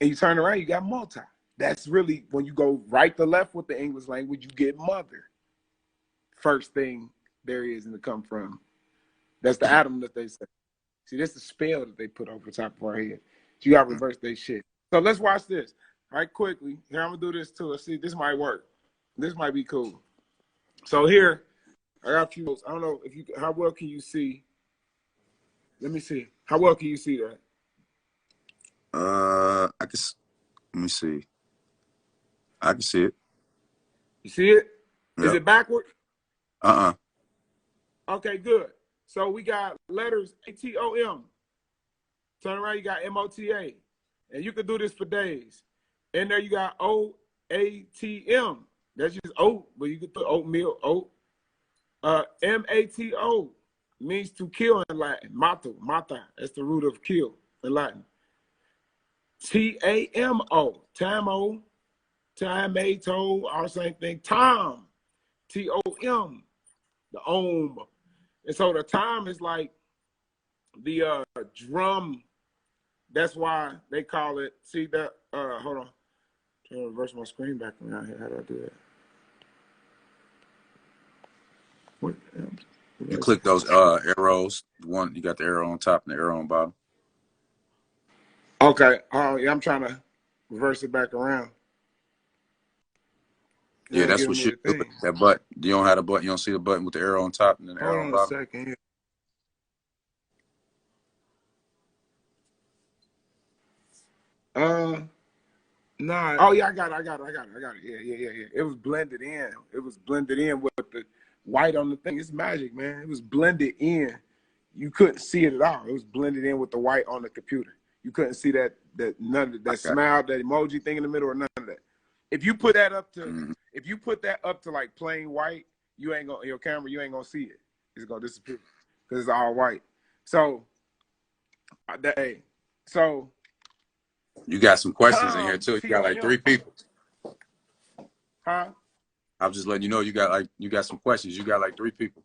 Speaker 3: and you turn around, you got multi. That's really when you go right to left with the English language, you get mother. First thing there is and to come from. That's the Adam that they say. See, this is the spell that they put over the top of our head. You got to reverse their shit. So let's watch this right quickly. Here, I'm going to do this too. Let's see. This might work. This might be cool. So here, I got a few notes. I don't know if you, how well can you see? Let me see. How well can you see that?
Speaker 1: I can. Let me see. I can see it.
Speaker 3: You see it?
Speaker 1: Yep.
Speaker 3: Is it backward?
Speaker 1: Uh-uh.
Speaker 3: Okay, good. So we got letters ATOM. Turn around, you got MOTA. And you can do this for days. And there you got OATM. That's just oat, but you can put oatmeal, oat. MATO means to kill in Latin. Mata. That's the root of kill in Latin. TAMO, Tamo, Tamato, all the same thing. Tom, TOM, the ohm. And so the time is like the drum. That's why they call it. See that? Hold on. Trying to reverse my screen back around here. How do I do that? What?
Speaker 1: You click those arrows. One, you got the arrow on top and the arrow on bottom.
Speaker 3: Okay. Oh, yeah. I'm trying to reverse it back around.
Speaker 1: Yeah, that's what should do it. That button. You don't have the button. You don't see the button with the arrow on top and then the arrow on bottom.
Speaker 3: Hold on a second. Nah. Oh yeah, I got it. Yeah. It was blended in. It was blended in with the white on the thing. It's magic, man. It was blended in. You couldn't see it at all. It was blended in with the white on the computer. You couldn't see that none of that smile, that emoji thing in the middle, or none of that. If you put that up to like plain white, you ain't gonna, your camera, you ain't gonna see it. It's gonna disappear because it's all white. So
Speaker 1: you got some questions in here too. You got like 3 people.
Speaker 3: Huh?
Speaker 1: I'm just letting you know you got some questions. You got like 3 people.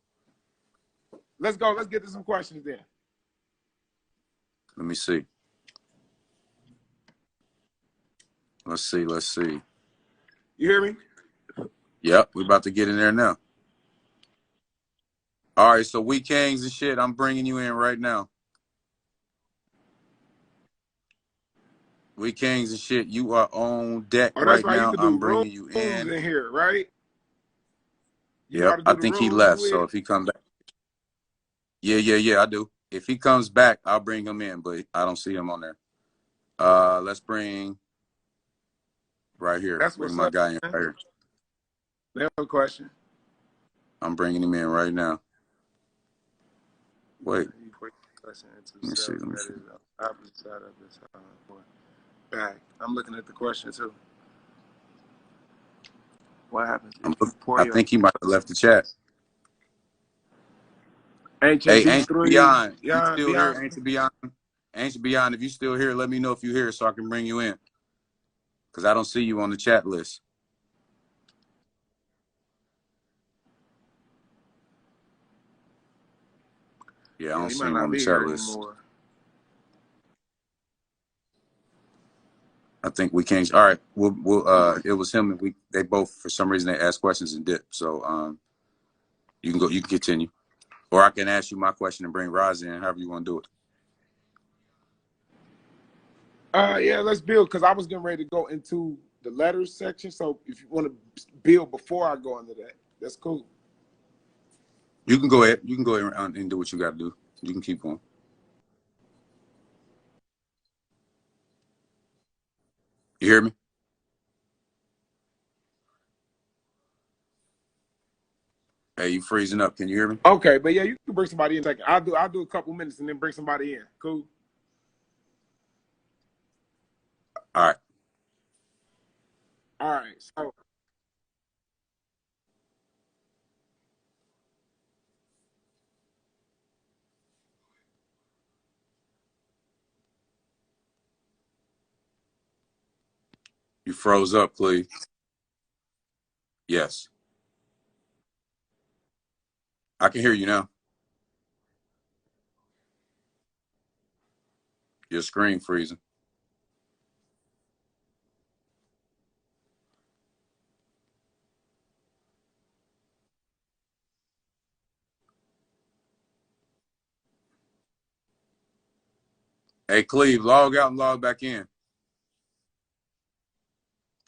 Speaker 3: Let's go. Let's get to some questions then.
Speaker 1: Let me see. Let's see.
Speaker 3: You hear me?
Speaker 1: Yep, we're about to get in there now. All right, so we kings and shit, I'm bringing you in right now. We kings and shit, you are on deck right now. I'm bringing you in
Speaker 3: here, right?
Speaker 1: Yep, I think he left. So if he comes back, yeah, I do. If he comes back, I'll bring him in, but I don't see him on there. Let's bring right here.
Speaker 3: That's
Speaker 1: bring my guy in right here.
Speaker 3: They have a question.
Speaker 1: I'm bringing him in right now. Wait. Let me see.
Speaker 3: Back. I'm looking at the question too. What happens?
Speaker 1: I think he might have left the chat.
Speaker 3: Ancient
Speaker 1: Beyond. You still here? Ancient Beyond. Ancient Beyond. If you still here, let me know if you're here so I can bring you in. Because I don't see you on the chat list. Yeah, I don't see him on the chat list. Anymore. I think we can't. All right, we'll. It was him, and they both for some reason they asked questions and dipped. So you can go. You can continue, or I can ask you my question and bring Roz in. However you want to do it.
Speaker 3: Yeah, let's build because I was getting ready to go into the letters section. So if you want to build before I go into that, that's cool.
Speaker 1: You can go ahead. You can go ahead and do what you got to do. You can keep going. You hear me? Hey, you freezing up. Can you hear me?
Speaker 3: Okay, but yeah, you can bring somebody in. Like I'll do a couple minutes and then bring somebody in. Cool.
Speaker 1: All right.
Speaker 3: All right. So
Speaker 1: You froze up, Cleve. Yes. I can hear you now. Your screen freezing. Hey, Cleve, log out and log back in.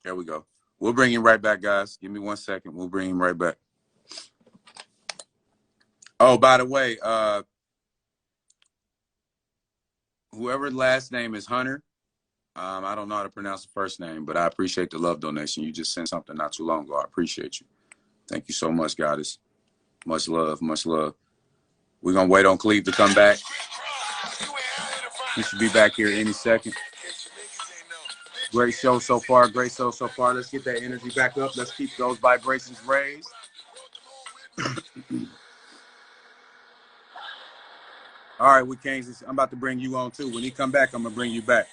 Speaker 1: There we go. We'll bring him right back, guys. Give me 1 second. We'll bring him right back. Oh, by the way, whoever last name is Hunter, I don't know how to pronounce the first name, but I appreciate the love donation. You just sent something not too long ago. I appreciate you. Thank you so much, Goddess. Much love, much love. We're going to wait on Cleve to come back. He should be back here any second. Great show so far. Great show so far. Let's get that energy back up. Let's keep those vibrations raised. All right, we Kings, I'm about to bring you on too. When he come back, I'm going to bring you back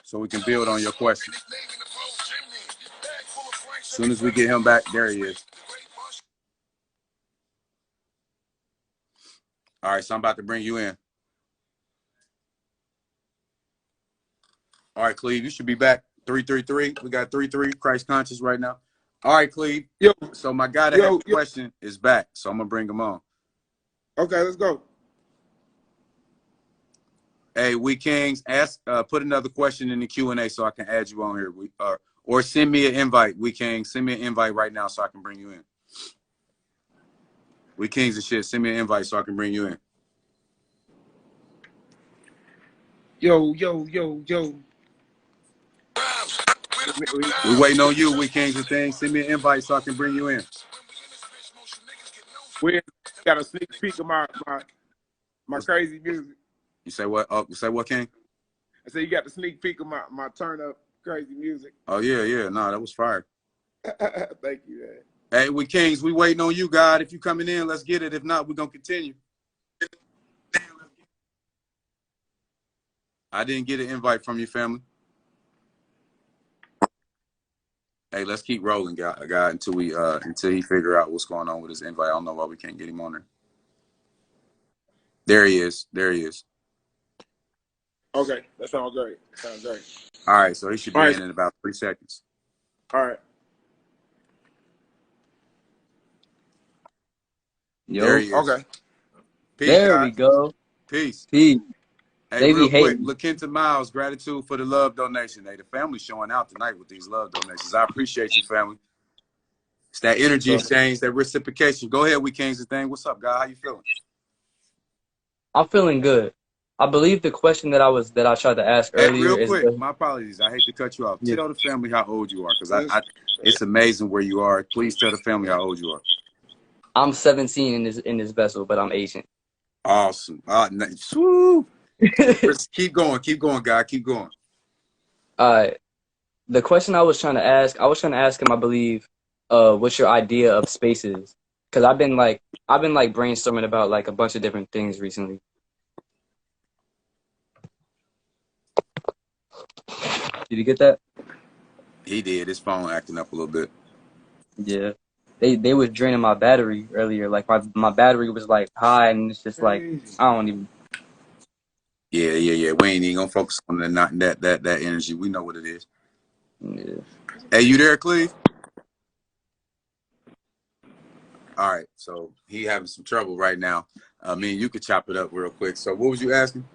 Speaker 1: so we can build on your question. As soon as we get him back, there he is. All right, so I'm about to bring you in. All right, Cleve, you should be back. 333. We got 3-3 Christ conscious right now. All right, Cleve.
Speaker 3: Yo.
Speaker 1: So my guy that had the question is back, so I'm gonna bring him on.
Speaker 3: Okay, let's go.
Speaker 1: Hey, we Kings, ask, put another question in the Q&A so I can add you on here. Or send me an invite. We Kings, send me an invite right now so I can bring you in. We Kings and shit, send me an invite so I can bring you in.
Speaker 3: Yo.
Speaker 1: We waiting on you, we Kings and things. Send me an invite so I can bring you in.
Speaker 3: We got a sneak peek of my crazy music.
Speaker 1: You say what? Oh, you say what, King?
Speaker 3: I said you got the sneak peek of my turn up crazy music.
Speaker 1: Oh yeah. No, that was fire.
Speaker 3: Thank you, man.
Speaker 1: Hey, we Kings, we waiting on you, God. If you coming in, let's get it. If not, we're gonna continue. I didn't get an invite from your family. Hey, let's keep rolling, God, until he figure out what's going on with his invite. I don't know why we can't get him on there. There he is.
Speaker 3: Okay, that sounds great.
Speaker 1: All right, so he should be in about 3 seconds.
Speaker 3: All right.
Speaker 4: Yo.
Speaker 1: There he is.
Speaker 3: Okay.
Speaker 1: Peace,
Speaker 4: there
Speaker 1: God.
Speaker 4: we go.
Speaker 1: Peace.
Speaker 4: Peace.
Speaker 1: Hey,
Speaker 4: They
Speaker 1: real
Speaker 4: be
Speaker 1: quick,
Speaker 4: hating.
Speaker 1: LaKenta Miles, gratitude for the love donation. Hey, the family's showing out tonight with these love donations. I appreciate you, family. It's that energy exchange, that reciprocation. Go ahead, we Kings and thing. What's up, God? How you feeling?
Speaker 4: I'm feeling good. I believe the question that I tried to ask
Speaker 1: Hey,
Speaker 4: earlier
Speaker 1: real
Speaker 4: is
Speaker 1: quick, my apologies. I hate to cut you off.
Speaker 4: Yeah.
Speaker 1: Tell the family how old you are, because it's amazing where you are. Please tell the family how old you are.
Speaker 4: I'm 17 in this vessel, but I'm Asian.
Speaker 1: Awesome. Nice. Woo. Keep going, God. Keep going.
Speaker 4: The question I was trying to ask him, I believe, what's your idea of spaces? Because I've been brainstorming about like a bunch of different things recently. Did you get that?
Speaker 1: He did. His phone acting up a little bit.
Speaker 4: Yeah. They was draining my battery earlier. Like my battery was like high, and it's just like I don't even.
Speaker 1: Yeah. We ain't even gonna focus on that energy. We know what it is.
Speaker 4: Yeah.
Speaker 1: Hey, you there, Cleve? All right. So he having some trouble right now. Me and you could chop it up real quick. So what was you asking?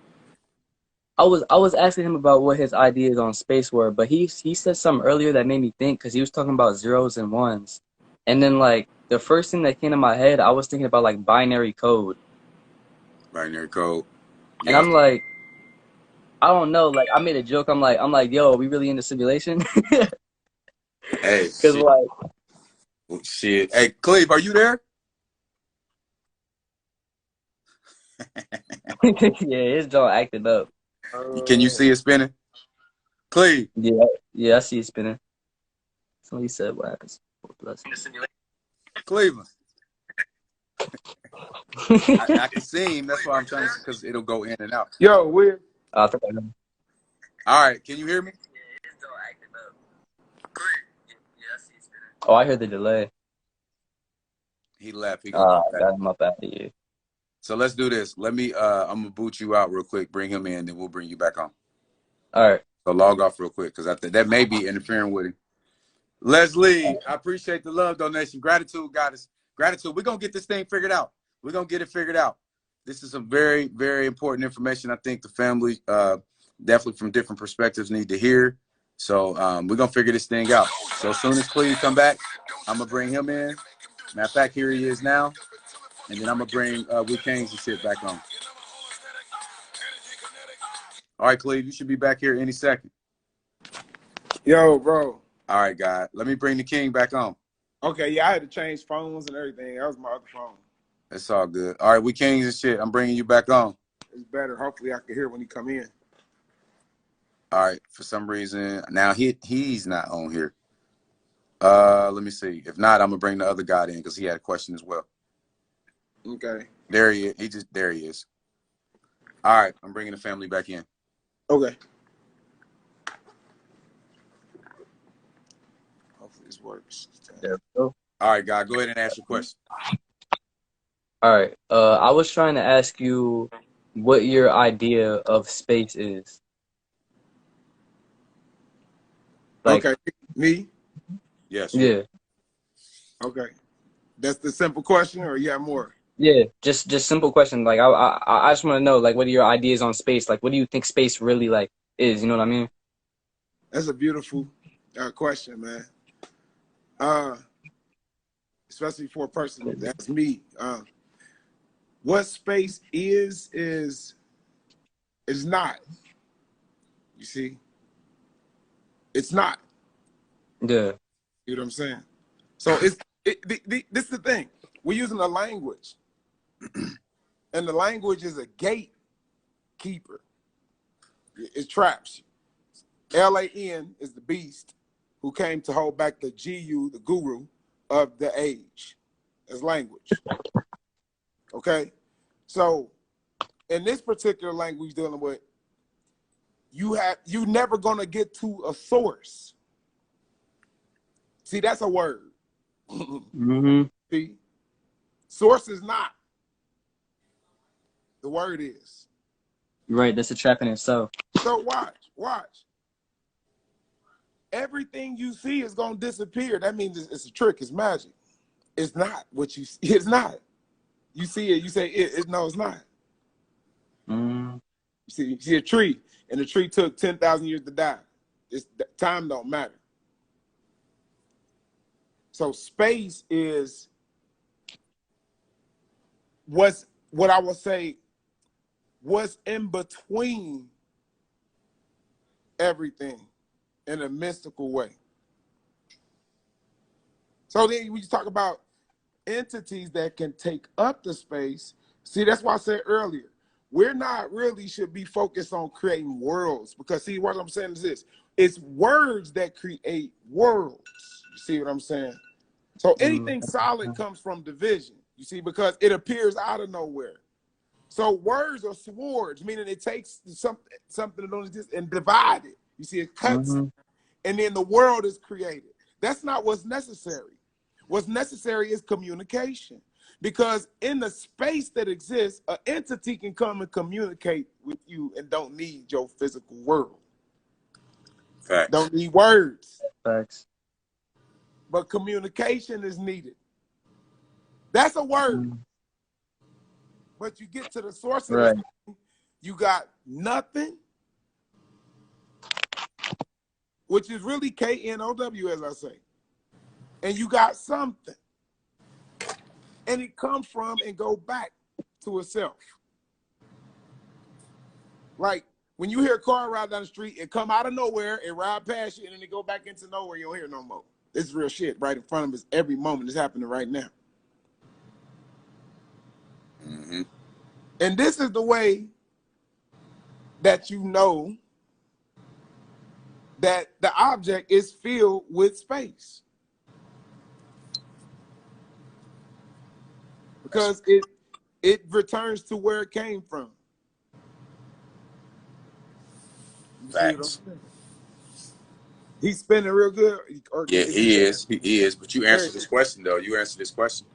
Speaker 4: I was asking him about what his ideas on space were, but he said something earlier that made me think because he was talking about zeros and ones, and then like the first thing that came to my head, I was thinking about like binary code.
Speaker 1: Binary code.
Speaker 4: And I'm like, I don't know. Like I made a joke. I'm like, yo, are we really in the simulation?
Speaker 1: Hey,
Speaker 4: Because like,
Speaker 1: shit. Hey, Cleve, are you there?
Speaker 4: yeah, his jaw acted up.
Speaker 1: Can you see it spinning? Cleve.
Speaker 4: Yeah, I see it spinning. Somebody said, what happens?
Speaker 1: Cleveland. I can see him. That's why I'm trying to, because it'll go in and out.
Speaker 3: Yo, weird.
Speaker 1: All right, can you hear me?
Speaker 4: Oh, I heard the delay.
Speaker 1: He left. He gonna come back.
Speaker 4: Got him up out of here.
Speaker 1: So let's do this. Let me. I'm gonna boot you out real quick. Bring him in, then we'll bring you back on.
Speaker 4: All right.
Speaker 1: So log off real quick because I think that may be interfering with him. Leslie, I appreciate the love donation. Gratitude, goddess. Gratitude. We're gonna get this thing figured out. We're gonna get it figured out. This is some very, very important information. I think the family, definitely from different perspectives, need to hear. So we're gonna figure this thing out. So as soon as Cleve come back, I'm gonna bring him in. Matter of fact, here he is now. And then I'm gonna bring We Kings and shit back on. All right, Cleve, you should be back here any second.
Speaker 3: Yo, bro.
Speaker 1: All right, God. Let me bring the King back on.
Speaker 3: Okay, yeah, I had to change phones and everything. That was my other phone.
Speaker 1: It's all good. All right, We Kings and shit. I'm bringing you back on.
Speaker 3: It's better. Hopefully, I can hear when he come in.
Speaker 1: All right. For some reason, now he's not on here. Let me see. If not, I'm gonna bring the other guy in because he had a question as well.
Speaker 3: Okay.
Speaker 1: There he is. There he is. All right, I'm bringing the family back in.
Speaker 3: Okay. Hopefully this works.
Speaker 4: There we go.
Speaker 1: All right, God, go ahead and ask your question.
Speaker 4: All right. I was trying to ask you what your idea of space is. Like,
Speaker 3: Okay. Me?
Speaker 1: Yes.
Speaker 4: yeah.
Speaker 3: Okay. That's the simple question, or you have more?
Speaker 4: Yeah, just simple question. Like I just want to know, like, what are your ideas on space? Like, what do you think space really like is? You know what I mean?
Speaker 3: That's a beautiful question, man. Especially for a person that's me. What space is not. You see, it's not.
Speaker 1: Yeah.
Speaker 4: Yeah.
Speaker 3: You know what I'm saying? So this is the thing. We're using a language, and the language is a gatekeeper. It traps you. LAN is the beast who came to hold back the GU, the guru of the age, as language. Okay? So in this particular language dealing with, you never gonna get to a source. See, that's a word.
Speaker 4: Mm-hmm.
Speaker 3: See? Source is not. The word is.
Speaker 4: Right. That's a trap in itself.
Speaker 3: So watch. Everything you see is gonna disappear. That means it's a trick, it's magic. It's not what you see. It's not. You see it, you say no, it's not.
Speaker 4: Mm.
Speaker 3: You see a tree, and the tree took 10,000 years to die. Time don't matter. So space is what I would say what's in between everything in a mystical way. So then we talk about entities that can take up the space. See, that's why I said earlier, we're not really should be focused on creating worlds, because see, what I'm saying is this: it's words that create worlds. You see what I'm saying? So anything solid comes from division. You see, because it appears out of nowhere. So words are swords, meaning it takes something that don't exist and divide it. You see, it cuts, and then the world is created. That's not what's necessary. What's necessary is communication. Because in the space that exists, an entity can come and communicate with you and don't need your physical world.
Speaker 1: Facts.
Speaker 3: Don't need words.
Speaker 4: Facts.
Speaker 3: But communication is needed. That's a word. But you get to the source of
Speaker 4: Right.
Speaker 3: this thing, you got nothing, which is really KNOW, as I say. And you got something. And it comes from and go back to itself. Like when you hear a car ride down the street, it come out of nowhere, it ride past you, and then it go back into nowhere, you don't hear no more. It's real shit right in front of us every moment. It's happening right now.
Speaker 1: Mm-hmm.
Speaker 3: And this is the way that you know that the object is filled with space. Because it returns to where it came from. You see what I'm
Speaker 1: Facts.
Speaker 3: saying? He's spinning real good, or
Speaker 1: Yeah,
Speaker 3: is he
Speaker 1: he
Speaker 3: spinning?
Speaker 1: is. He is. But you
Speaker 3: Very
Speaker 1: answered this
Speaker 3: good.
Speaker 1: question though. You answered this question.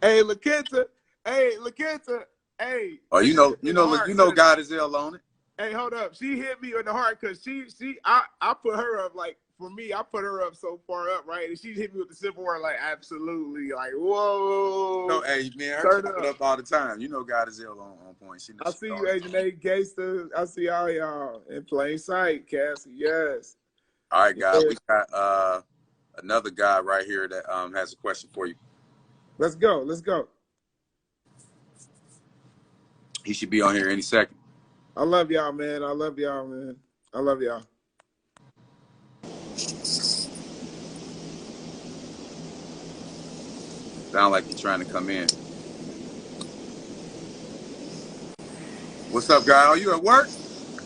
Speaker 3: Hey, LaKenta. Hey, LaKenta. Hey,
Speaker 1: Oh,
Speaker 3: she hit me in the heart
Speaker 1: you know,
Speaker 3: because
Speaker 1: God is ill on it.
Speaker 3: hey, hold up. She hit me in the heart because I put her up like for me, I put her up so far up, right? And she hit me with the simple word like absolutely, like
Speaker 1: No,
Speaker 3: whoa,
Speaker 1: hey man, her
Speaker 3: turn
Speaker 1: keep it
Speaker 3: up.
Speaker 1: up all the time. You know, God is ill on point. She
Speaker 3: I
Speaker 1: knows
Speaker 3: see
Speaker 1: she
Speaker 3: you,
Speaker 1: on it.
Speaker 3: Agent A Gangster. I see all y'all in plain sight, Cassie. Yes.
Speaker 1: All right, God, we
Speaker 3: Yes.
Speaker 1: got another guy right here that has a question for you.
Speaker 3: Let's go. Let's go.
Speaker 1: He should be on here any second.
Speaker 3: I love y'all, man. I love y'all, man. I love y'all.
Speaker 1: Sound like he's trying to come in. What's up, guy? Are you at work?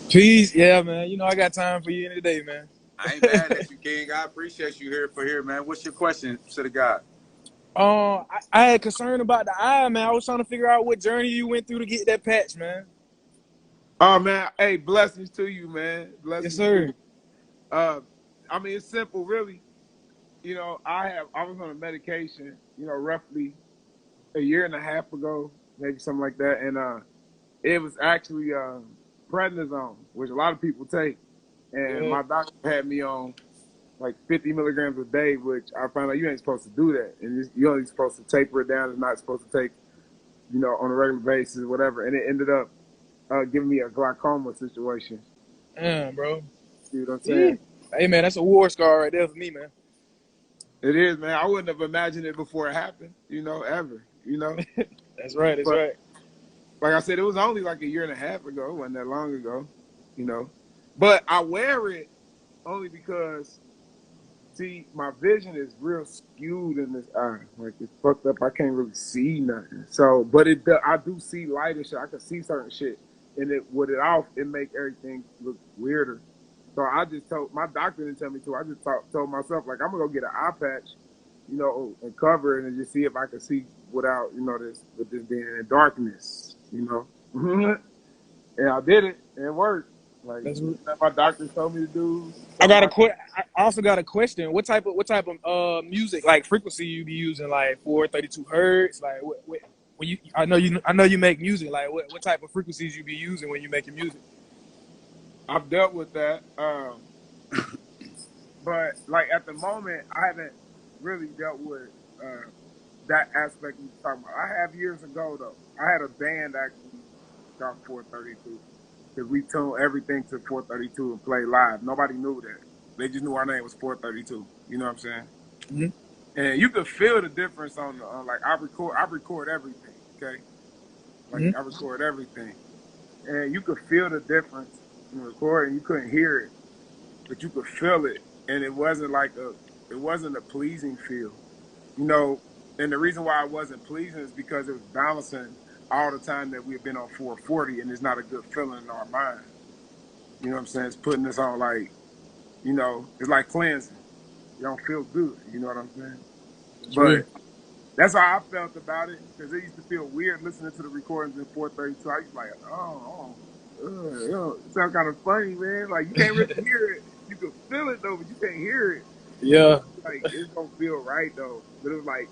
Speaker 5: Peace, yeah, man. You know I got time for you any day, man.
Speaker 1: I ain't mad at you, King. I appreciate you here, man. What's your question to the guy?
Speaker 5: I had concern about the eye, man. I was trying to figure out what journey you went through to get that patch, man.
Speaker 3: Oh man, hey, blessings to you, man.
Speaker 5: Yes,
Speaker 3: Blessings to
Speaker 5: sir.
Speaker 3: you. I mean it's simple, really. You know, I was on a medication, you know, roughly a year and a half ago, maybe something like that, and it was actually prednisone, which a lot of people take, and
Speaker 5: Yeah.
Speaker 3: my doctor had me on like 50 milligrams a day, which I found out you ain't supposed to do that, and you're only supposed to taper it down. It's not supposed to take, you know, on a regular basis, whatever. And it ended up giving me a glaucoma situation.
Speaker 5: Damn, bro.
Speaker 3: You know what I'm
Speaker 5: Yeah.
Speaker 3: saying?
Speaker 5: Hey, man, that's a war scar right there for me, man.
Speaker 3: It is, man. I wouldn't have imagined it before it happened, you know, ever, you know.
Speaker 5: That's right. That's
Speaker 3: But
Speaker 5: right.
Speaker 3: like I said, it was only like a year and a half ago. It wasn't that long ago, you know. But I wear it only because, see, my vision is real skewed in this eye. Like it's fucked up. I can't really see nothing. So, but I do see light and shit. I can see certain shit, and it with it off, it make everything look weirder. So I just told my doctor didn't tell me to. I just told myself like I'm gonna go get an eye patch, you know, and cover it and just see if I can see without, you know, this with this being in darkness, you know. And I did it, and it worked. Like
Speaker 5: That's.
Speaker 3: my doctor told me to do
Speaker 5: I
Speaker 3: something
Speaker 5: got a
Speaker 3: like.
Speaker 5: I also got a question. What type of music like frequency you be using? Like 432 hertz? Like what when you I know you make music. Like what type of frequencies you be using when you making music?
Speaker 3: I've dealt with that. But like at the moment, I haven't really dealt with uh, that aspect you talking about. I have years ago though. I had a band actually got 432 because we tuned everything to 432 and play live. Nobody knew that. They just knew our name was 432. You know what I'm saying?
Speaker 5: Mm-hmm.
Speaker 3: And you could feel the difference on like I record everything. Okay, like
Speaker 5: Mm-hmm.
Speaker 3: I record everything, and you could feel the difference in recording. You couldn't hear it, but you could feel it, and it wasn't a pleasing feel, you know. And the reason why it wasn't pleasing is because it was balancing all the time that we had been on 440, and it's not a good feeling in our mind. You know what I'm saying? It's putting us on like, you know, it's like cleansing. You don't feel good. You know what I'm saying?
Speaker 5: That's real.
Speaker 3: But that's how I felt about it because it used to feel weird listening to the recordings in 432. I used to like, it sounds kind of funny, man. Like you can't really hear it. You can feel it though, but you can't hear it.
Speaker 5: Yeah.
Speaker 3: Like it don't feel right though. But it was like,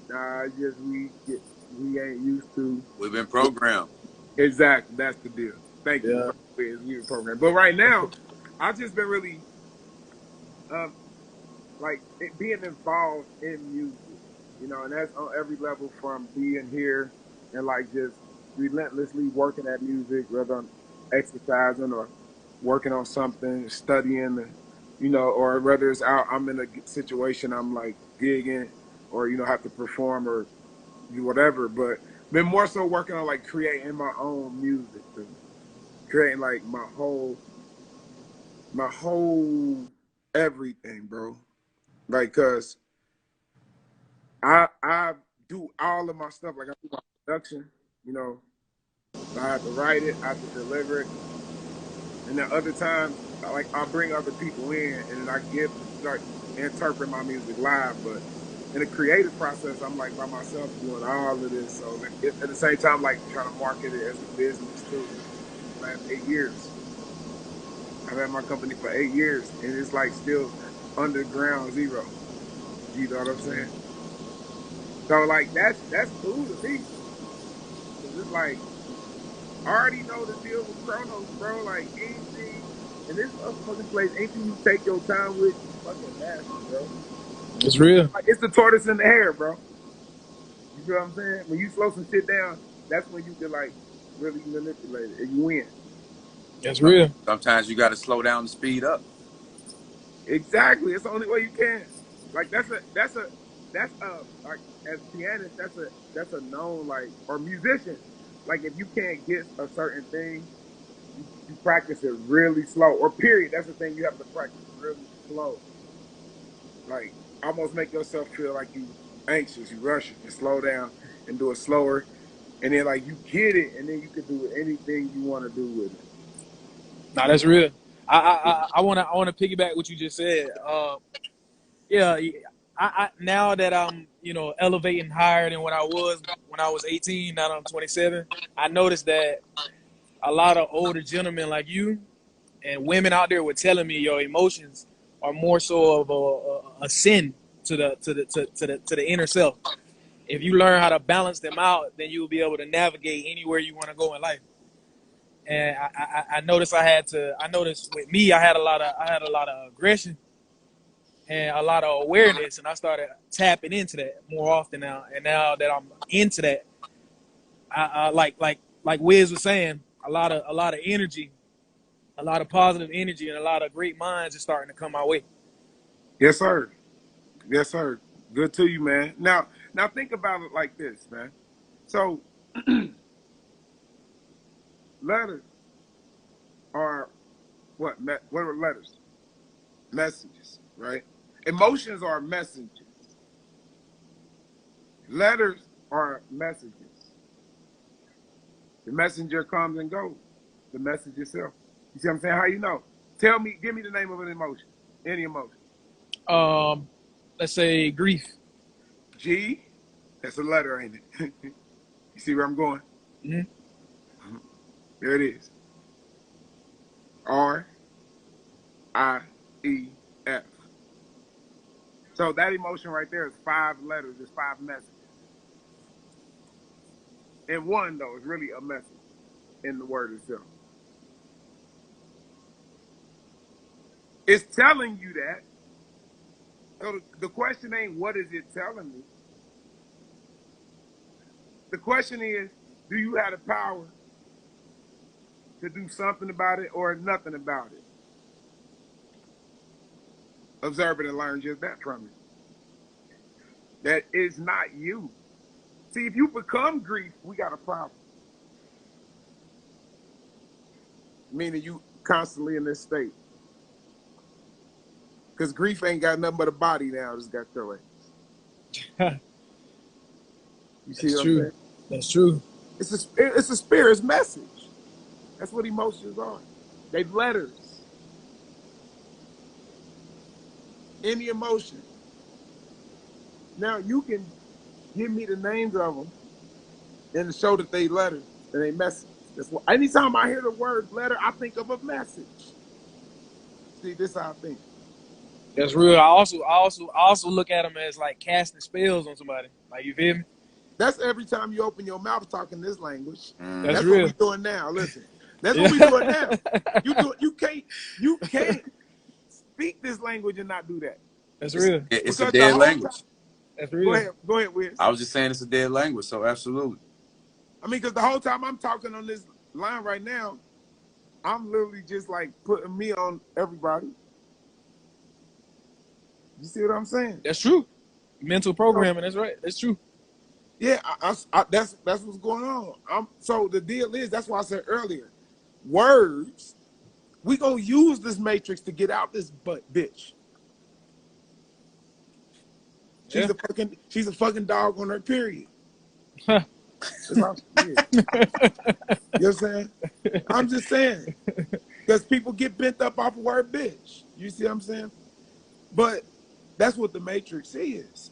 Speaker 3: nah, it's just we ain't used to.
Speaker 1: We've been programmed.
Speaker 3: Exactly, that's the deal. Thank you.
Speaker 5: Yeah.
Speaker 3: We program. But right now, I've just been really um like being involved in music, you know, and that's on every level from being here and like just relentlessly working at music, whether I'm exercising or working on something, studying, you know, or whether it's out, I'm in a situation, I'm like gigging or, you know, have to perform or do whatever, but been more so working on like creating my own music, creating like my whole everything, bro. Like, cause I do all of my stuff. Like I do my production, you know. So I have to write it, I have to deliver it, and then other times, like I'll bring other people in, and then I give like interpret my music live. But in the creative process, I'm like by myself doing all of this. So at the same time, like trying to market it as a business too. Last 8 years, I've had my company for 8 years, and it's like still underground zero. You know what I'm saying? So like that's cool to me. Cause it's like I already know the deal with Chronos, bro. Like anything in this motherfucking place, anything you take your time with, you fucking master, bro.
Speaker 5: It's real.
Speaker 3: Like it's the tortoise in the hare, bro. You feel what I'm saying? When you slow some shit down, that's when you can like really manipulate it and you win.
Speaker 5: That's real.
Speaker 1: Sometimes you got to slow down and speed up.
Speaker 3: Exactly. It's the only way you can. Like that's a like as pianists, that's a known like or musicians. Like if you can't get a certain thing, you practice it really slow. Or period. That's the thing you have to practice really slow. Like almost make yourself feel like you anxious, you rushing, and slow down and do it slower. And then like you get it, and then you can do anything you want to do with it.
Speaker 5: Nah, that's real. I wanna piggyback what you just said. Yeah, now that I'm elevating higher than what I was when I was 18. Now that I'm 27, I noticed that a lot of older gentlemen like you and women out there were telling me your emotions are more so of a sin to the inner self. If you learn how to balance them out, then you'll be able to navigate anywhere you want to go in life. And I noticed I noticed with me I had a lot of aggression and a lot of awareness, and I started tapping into that more often now. And now that I'm into that, I like Wiz was saying, a lot of energy, a lot of positive energy, and a lot of great minds is starting to come my way.
Speaker 3: Yes, sir. Yes, sir. Good to you, man. Now think about it like this, man. So letters are what? What are letters? Messages, right? Emotions are messages. Letters are messages. The messenger comes and goes. The message itself. You see what I'm saying? How you know? Give me the name of an emotion. Any emotion.
Speaker 5: Um, let's say grief.
Speaker 3: G. That's a letter, ain't it? You see where I'm going?
Speaker 5: Mm-hmm.
Speaker 3: There it is. R I E F. So that emotion right there is 5 letters. It's 5 messages. And one though is really a message in the word itself. It's telling you that. So the question ain't what is it telling me. The question is, do you have the power to do something about it or nothing about it? Observe it and learn just that from it. That is not you. See, if you become grief, we got a problem. Meaning you constantly in this state. Because grief ain't got nothing but a body now, it's got your ass. You see
Speaker 5: That's
Speaker 3: what I'm
Speaker 5: true.
Speaker 3: saying?
Speaker 5: That's true.
Speaker 3: It's a spirit's message. That's what emotions are. They letters. Any emotion. Now you can give me the names of them and show that they letters and they message. That's what. Anytime I hear the word letter, I think of a message. See, this is how I think.
Speaker 5: That's real. I also look at them as like casting spells on somebody. Like, you feel me?
Speaker 3: That's every time you open your mouth talking this language.
Speaker 5: That's
Speaker 3: That's what we
Speaker 5: real.
Speaker 3: doing now. Listen, that's what we
Speaker 5: Yeah.
Speaker 3: doing now. You can't speak this language and not do that
Speaker 5: That's real.
Speaker 1: It's a
Speaker 3: because the
Speaker 1: dead
Speaker 3: whole time.
Speaker 1: language.
Speaker 5: That's
Speaker 3: Go
Speaker 5: real.
Speaker 3: ahead, Wiz.
Speaker 1: I was just saying it's a dead language, so absolutely.
Speaker 3: I mean, because the whole time I'm talking on this line right now, I'm literally just like putting me on everybody. You see what I'm saying?
Speaker 5: That's true. Mental
Speaker 3: So
Speaker 5: programming. That's right. That's true.
Speaker 3: yeah, that's what's going on. So the deal is that's why I said earlier, words. We gonna use this matrix to get out this bitch.
Speaker 5: Yeah.
Speaker 3: She's a fucking dog on her period. That's all she is. You know what I'm saying? I'm just saying. Because people get bent up off of word bitch. You see what I'm saying? But that's what the matrix is.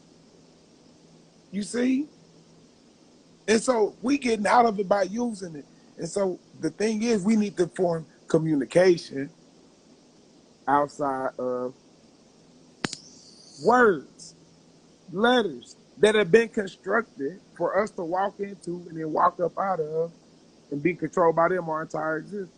Speaker 3: You see? And so we getting out of it by using it. And so the thing is we need to form communication outside of words, letters that have been constructed for us to walk into and then walk up out of and be controlled by them our entire existence.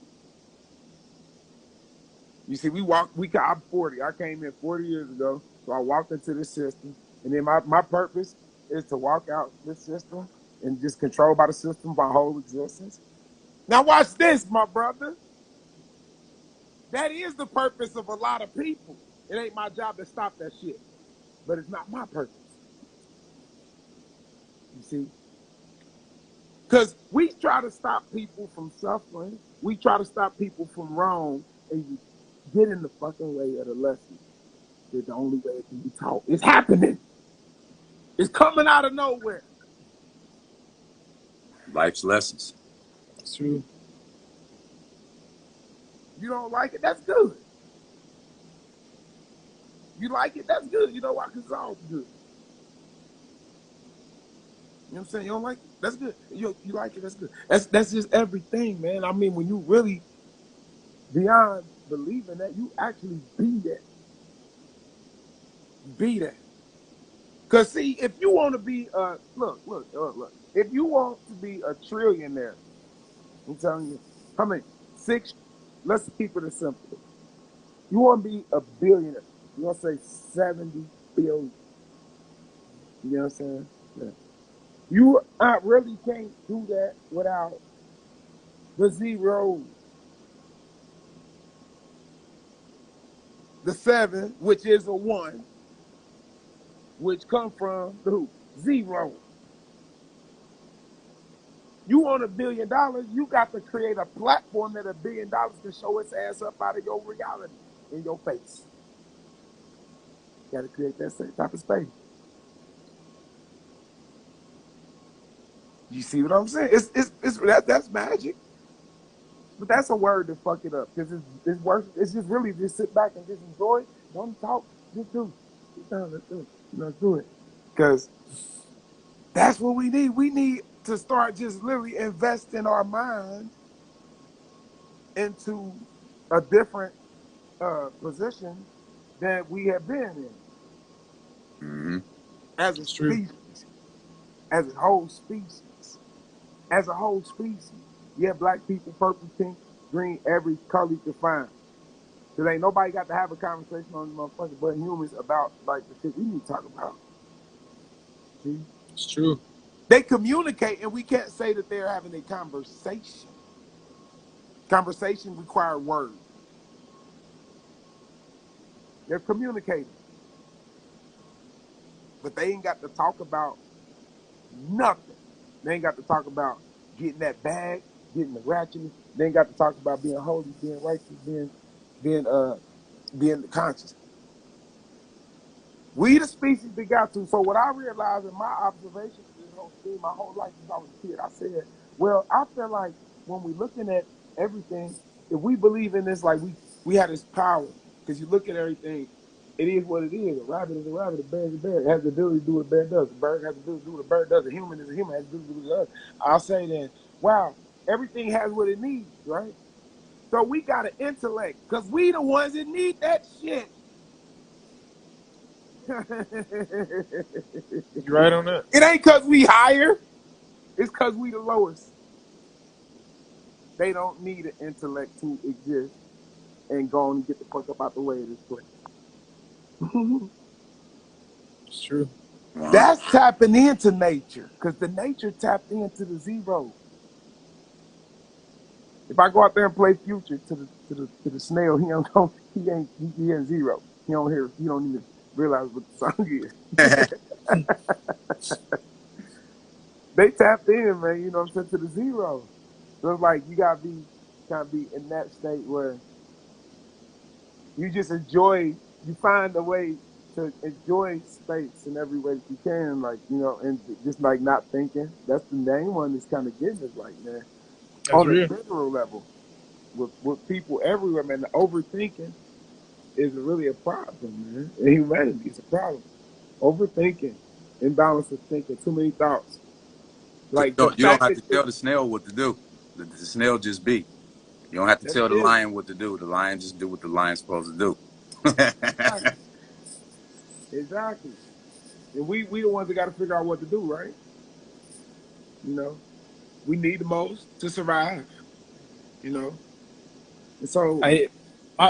Speaker 3: You see, I'm 40. I came in 40 years ago. So I walked into this system. And then my purpose is to walk out this system and just controlled by the system my whole existence. Now watch this, my brother. That is the purpose of a lot of people. It ain't my job to stop that shit. But it's not my purpose. You see? Because we try to stop people from suffering. We try to stop people from wrong. And you get in the fucking way of the lesson. It's the only way it can be taught. It's happening. It's coming out of nowhere.
Speaker 1: Life's lessons.
Speaker 5: That's true.
Speaker 3: You don't like it? That's good. You like it? That's good. You know why? Because it's all good. You know what I'm saying? You don't like it? That's good. You like it? That's good. That's just everything, man. I mean, when you really beyond believing that, you actually be that. Be that. Because see, if you want to be look. If you want to be a trillionaire, I'm telling you, how many? 6. Let's keep it as simple. You want to be a billionaire. You want to say 70 billion. You know what I'm saying? Yeah. You really can't do that without the zeros. The 7, which is a 1, which come from the who? 0. You want $1 billion, you got to create a platform that $1 billion can show its ass up out of your reality in your face. You got to create that same type of space. You see what I'm saying? That's magic. But that's a word to fuck it up because it's worse. It's just really just sit back and just enjoy. Don't talk. Just do. Sit down. Let's do it. Let's do it. Because that's what we need. We need to start just literally investing our mind into a different position that we have been in as a species, as a whole species, as a whole species. Yeah, black people, purple, pink, green, every color you can find. Because ain't nobody got to have a conversation on the motherfucker but humans about like the shit we need to talk about. See?
Speaker 5: It's true.
Speaker 3: They communicate and we can't say that they're having a conversation. Conversation require words. They're communicating. But they ain't got to talk about nothing. They ain't got to talk about getting that bag, getting the ratchet. They ain't got to talk about being holy, being righteous, being conscious. We the species that got to. So what I realized in my observation of this whole thing, my whole life since I was a kid, I said, well, I feel like when we're looking at everything, if we believe in this, like we have this power, because you look at everything, it is what it is. A rabbit is a rabbit, a bear is a bear. It has the ability to do what a bear does. A bird has the ability to do what a bird does. A human is a human, has the ability to do what it does. I'll say then, wow, everything has what it needs, right? So we got an intellect, because we the ones that need that shit.
Speaker 5: You're right on that.
Speaker 3: It ain't because we higher. It's because we the lowest. They don't need an intellect to exist and go and get the fuck up out the way of this place.
Speaker 5: It's true.
Speaker 3: That's tapping into nature because the nature tapped into the zero. If I go out there and play Future to the snail, he ain't zero. He don't even realize what the song is. They tapped in, man. You know what I'm saying, to the zero. So it's like you gotta be kind of be in that state where you just enjoy. You find a way to enjoy space in every way that you can, like and just like not thinking. That's the main one that's kind of getting us, like man,
Speaker 5: That's
Speaker 3: on
Speaker 5: real.
Speaker 3: a general level, with people everywhere, man. The overthinking is really a problem, man. In humanity, it's a problem. Overthinking, imbalance of thinking, too many thoughts. Like the
Speaker 1: You don't
Speaker 3: fact
Speaker 1: have
Speaker 3: that
Speaker 1: to tell the snail what to do. The snail just be. You don't have to
Speaker 3: that's
Speaker 1: tell the
Speaker 3: it.
Speaker 1: lion what to do. The lion just do what the lion's supposed to do.
Speaker 3: Right. Exactly. And we the ones that got to figure out what to do, right? You know, we need the most to survive. You know, and so
Speaker 5: I,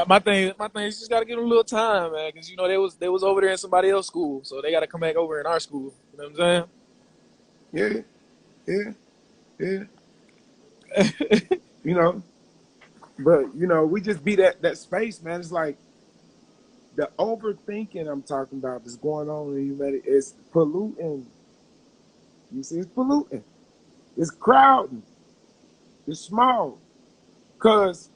Speaker 5: my thing is just gotta give them a little time, man, because you know they was over there in somebody else's school, so they gotta come back over in our school. You know what I'm
Speaker 3: yeah, yeah, yeah.
Speaker 5: saying?
Speaker 3: You know, but you know, we just be that space, man. It's like the overthinking I'm talking about that's going on in humanity is polluting. You see, it's polluting. It's crowding. It's small. Cause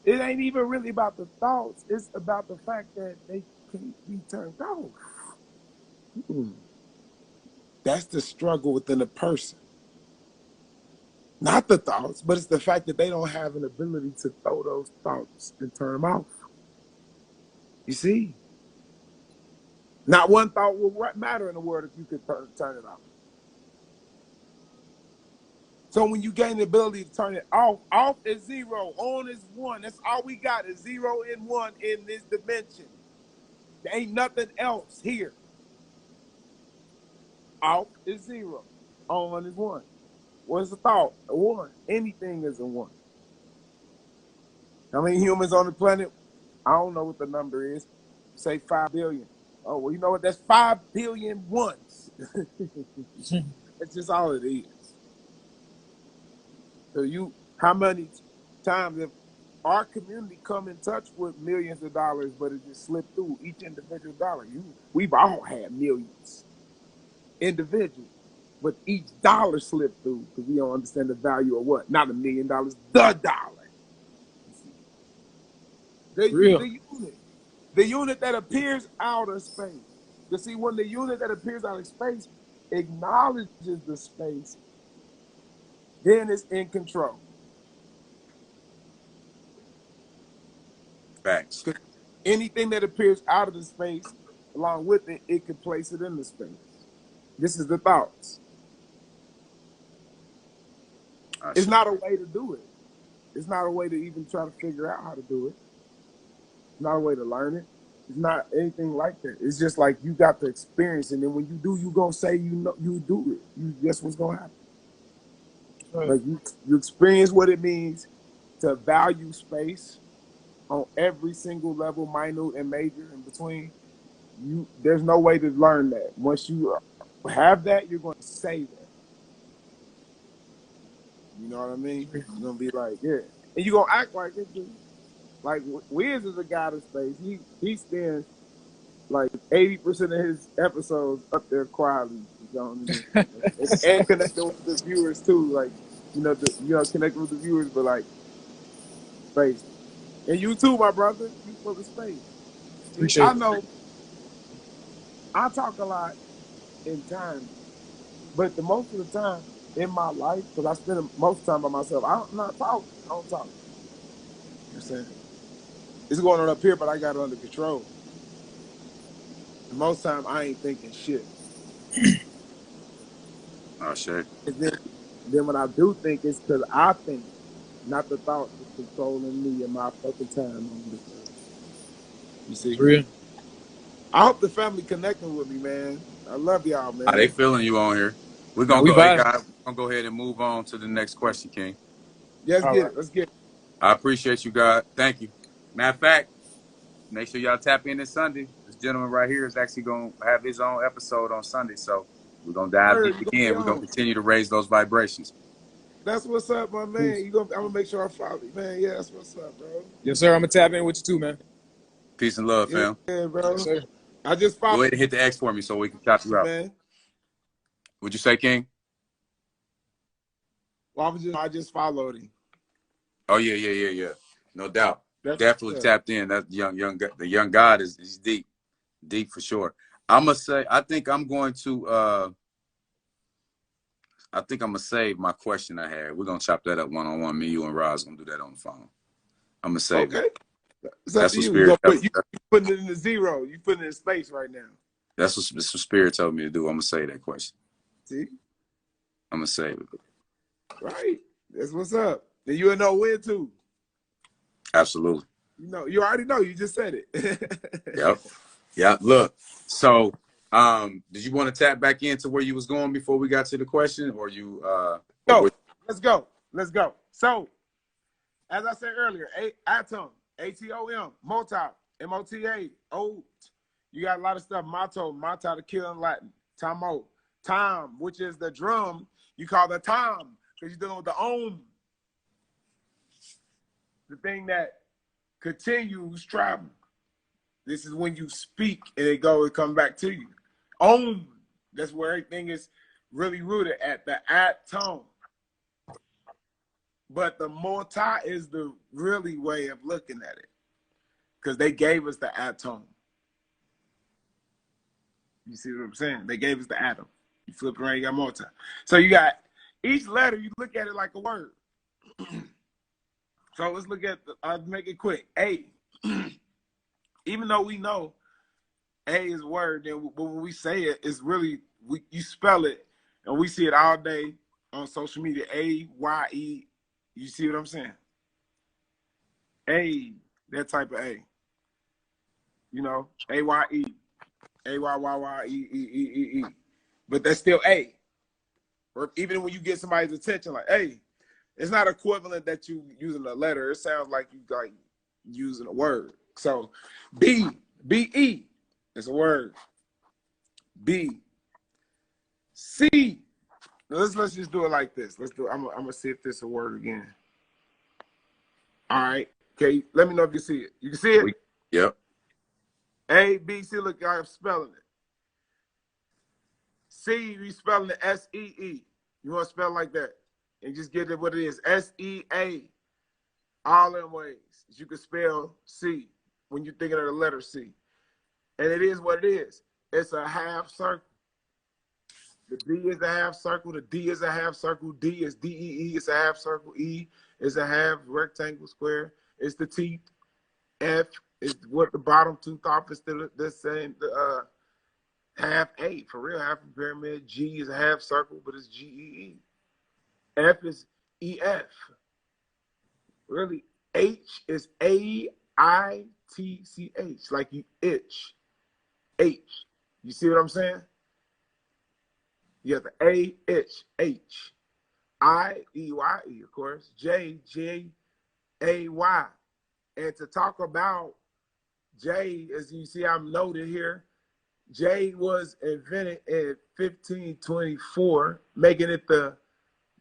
Speaker 3: it ain't even really about the thoughts. It's about the fact that they can't be turned off. Hmm. That's the struggle within a person. Not the thoughts, but it's the fact that they don't have an ability to throw those thoughts and turn them off. You see? Not one thought will matter in the world if you could turn it off. So when you gain the ability to turn it off is zero, on is one. That's all we got is 0 and 1 in this dimension. There ain't nothing else here. Off is 0, on is 1. What's the thought? A 1. Anything is a 1. How many humans on the planet? I don't know what the number is. Say 5 billion. Oh, well, you know what? That's 5 billion ones. That's just all it is. So how many times have our community come in touch with millions of dollars, but it just slipped through each individual dollar? We've all had millions individually, but each dollar slipped through because we don't understand the value of what? Not $1 million, the dollar. The,
Speaker 5: Real.
Speaker 3: the unit. The unit that appears out of space. You see, when the unit that appears out of space acknowledges the space, then it's in control.
Speaker 1: Facts.
Speaker 3: Because anything that appears out of the space, along with it, it can place it in the space. This is the thoughts. It's not a way to do it. It's not a way to even try to figure out how to do it. It's not a way to learn it. It's not anything like that. It's just like you got to experience it, and then when you do, you gonna say you know you do it. That's what's gonna happen.
Speaker 5: Right.
Speaker 3: Like you experience what it means to value space on every single level, minute and major in between. There's no way to learn that. Once you have that, you're going to say that. You know what I mean? You're gonna be like, yeah, and you're gonna act like it too. Like Wiz is a god of space. He spends like 80% of his episodes up there quietly, and connecting with the viewers too. Like connecting with the viewers, but like space. And you too, my brother. You full of space. See,
Speaker 5: Appreciate
Speaker 3: I
Speaker 5: it.
Speaker 3: know I talk a lot in time, but the most of the time in my life, because I spend most of the time by myself, I'm not talking. I don't talk. You know what I'm saying? It's going on up here, but I got it under control. And most time I ain't thinking shit.
Speaker 1: Oh shit.
Speaker 3: And then when I do think, it's because I think, not the thought that's controlling me and my fucking time on this earth. You
Speaker 5: It's
Speaker 3: see?
Speaker 5: real.
Speaker 3: I hope the family connecting with me, man. I love y'all,
Speaker 1: Are they
Speaker 3: man.
Speaker 1: feeling you on here? We're
Speaker 5: Man,
Speaker 1: gonna
Speaker 5: we
Speaker 1: go. Hey
Speaker 5: vibe.
Speaker 1: guys, we're gonna go ahead and move on to the next question, King.
Speaker 3: Let's
Speaker 5: All
Speaker 3: get
Speaker 5: right.
Speaker 3: it. Let's get it.
Speaker 1: I appreciate you guys. Thank you. Matter of fact, make sure y'all tap in this Sunday. This gentleman right here is actually gonna have his own episode on Sunday. So we're gonna dive
Speaker 3: Word,
Speaker 1: deep
Speaker 3: you gonna be
Speaker 1: again. We're gonna
Speaker 3: on.
Speaker 1: continue to raise those vibrations.
Speaker 3: That's what's up, my man.
Speaker 5: Peace.
Speaker 3: I'm gonna make sure I follow you, man. Yeah, that's what's up, bro.
Speaker 5: Yes, sir. I'm gonna tap in with you too, man.
Speaker 1: Peace and love,
Speaker 3: Yeah,
Speaker 1: fam.
Speaker 3: bro.
Speaker 5: Yes, sir.
Speaker 3: I just
Speaker 1: Go
Speaker 3: followed
Speaker 1: ahead and hit the X for me so we can chop you
Speaker 3: you,
Speaker 1: out.
Speaker 3: man.
Speaker 1: Would you say, King?
Speaker 3: Well, I just followed him.
Speaker 1: Oh yeah. No doubt.
Speaker 3: That's
Speaker 1: Definitely tapped in. That the young God is deep, deep for sure. I'm gonna say. I think I'm gonna save my question I had. We're gonna chop that up one on one. Me, you, and Roz gonna do that on the phone. I'm gonna save it.
Speaker 3: okay. It's up
Speaker 1: That's
Speaker 3: to
Speaker 1: what
Speaker 3: you. You
Speaker 1: spirit.
Speaker 3: gonna put you putting it in the zero. You putting it in space right now.
Speaker 1: That's what spirit told me to do. I'm gonna save that question.
Speaker 3: See,
Speaker 1: I'm gonna save it.
Speaker 3: right? That's what's up. And you'll know when too.
Speaker 1: Absolutely.
Speaker 3: You already know. You just said it.
Speaker 1: Yep. Yeah, look. So, did you want to tap back into where you was going before we got to the question, or you
Speaker 3: Go. Let's go. Let's go. So, as I said earlier, atom, ATOM, multi, MOTA, old. You got a lot of stuff. Motto, mata to kill in Latin. Tomo, tom, which is the drum. You call the tom because you're dealing with the ohm, the thing that continues traveling. This is when you speak and it comes back to you. Ohm, that's where everything is really rooted at, the atom. But the multi is the really way of looking at it because they gave us the atom. You see what I'm saying? They gave us the atom. You flip around, you got multi. So you got each letter, you look at it like a word. So let's look at, I'll make it quick. A. Even though we know A is a word, then when we say it, it's really, you spell it, and we see it all day on social media. A-Y-E. You see what I'm saying? A, that type of A. You know, A-Y-E. A-Y-Y-Y-E-E-E-E-E. But that's still A. Or even when you get somebody's attention, like, hey, it's not equivalent that you using a letter. It sounds like you like using a word. So B, B-E is a word. B. C. Now let's just do it like this. Let's do it. I'm gonna see if this is a word again. All right. Okay, let me know if you see it. You can see it?
Speaker 1: Yep.
Speaker 3: A, B, C, look, I'm spelling it. C, you spelling it S-E-E. You want to spell like that. And just get it what it is. S-E-A. All in ways. You can spell C when you're thinking of the letter C. And it is what it is. It's a half circle. The D is a half circle. The D is a half circle. D is D-E-E. It's a half circle. E is a half rectangle square. It's the teeth. F is what the bottom tooth off is still the same. Half A, for real, half a pyramid. G is a half circle, but it's G-E-E. F is E-F. Really, H is A-I-T-C-H, like you itch. H. You see what I'm saying? You have the A, itch, H. I-E-Y-E, of course. J, J-A-Y. And to talk about J, as you see, I'm noted here, J was invented in 1524, making it the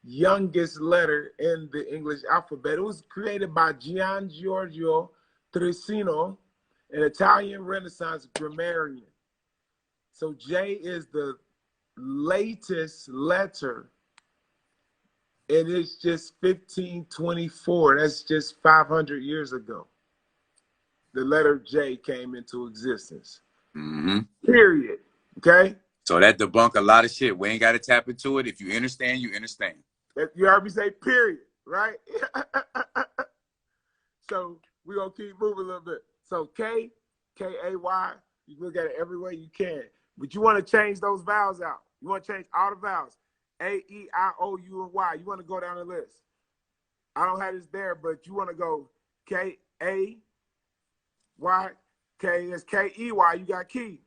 Speaker 3: youngest letter in the English alphabet. It was created by Gian Giorgio Trissino, an Italian Renaissance grammarian. So J is the latest letter, and it's just 1524. That's just 500 years ago. The letter J came into existence.
Speaker 1: Mm-hmm.
Speaker 3: Period. Okay?
Speaker 1: So that debunk a lot of shit. We ain't got to tap into it. If you understand, you understand.
Speaker 3: You heard me say period, right? So we're going to keep moving a little bit. So K, K-A-Y, you look at it every way you can. But you want to change those vowels out. You want to change all the vowels. A, E, I, O, U, and Y. You want to go down the list. I don't have this there, but you want to go K, A, Y, K is K-E-Y, you got key.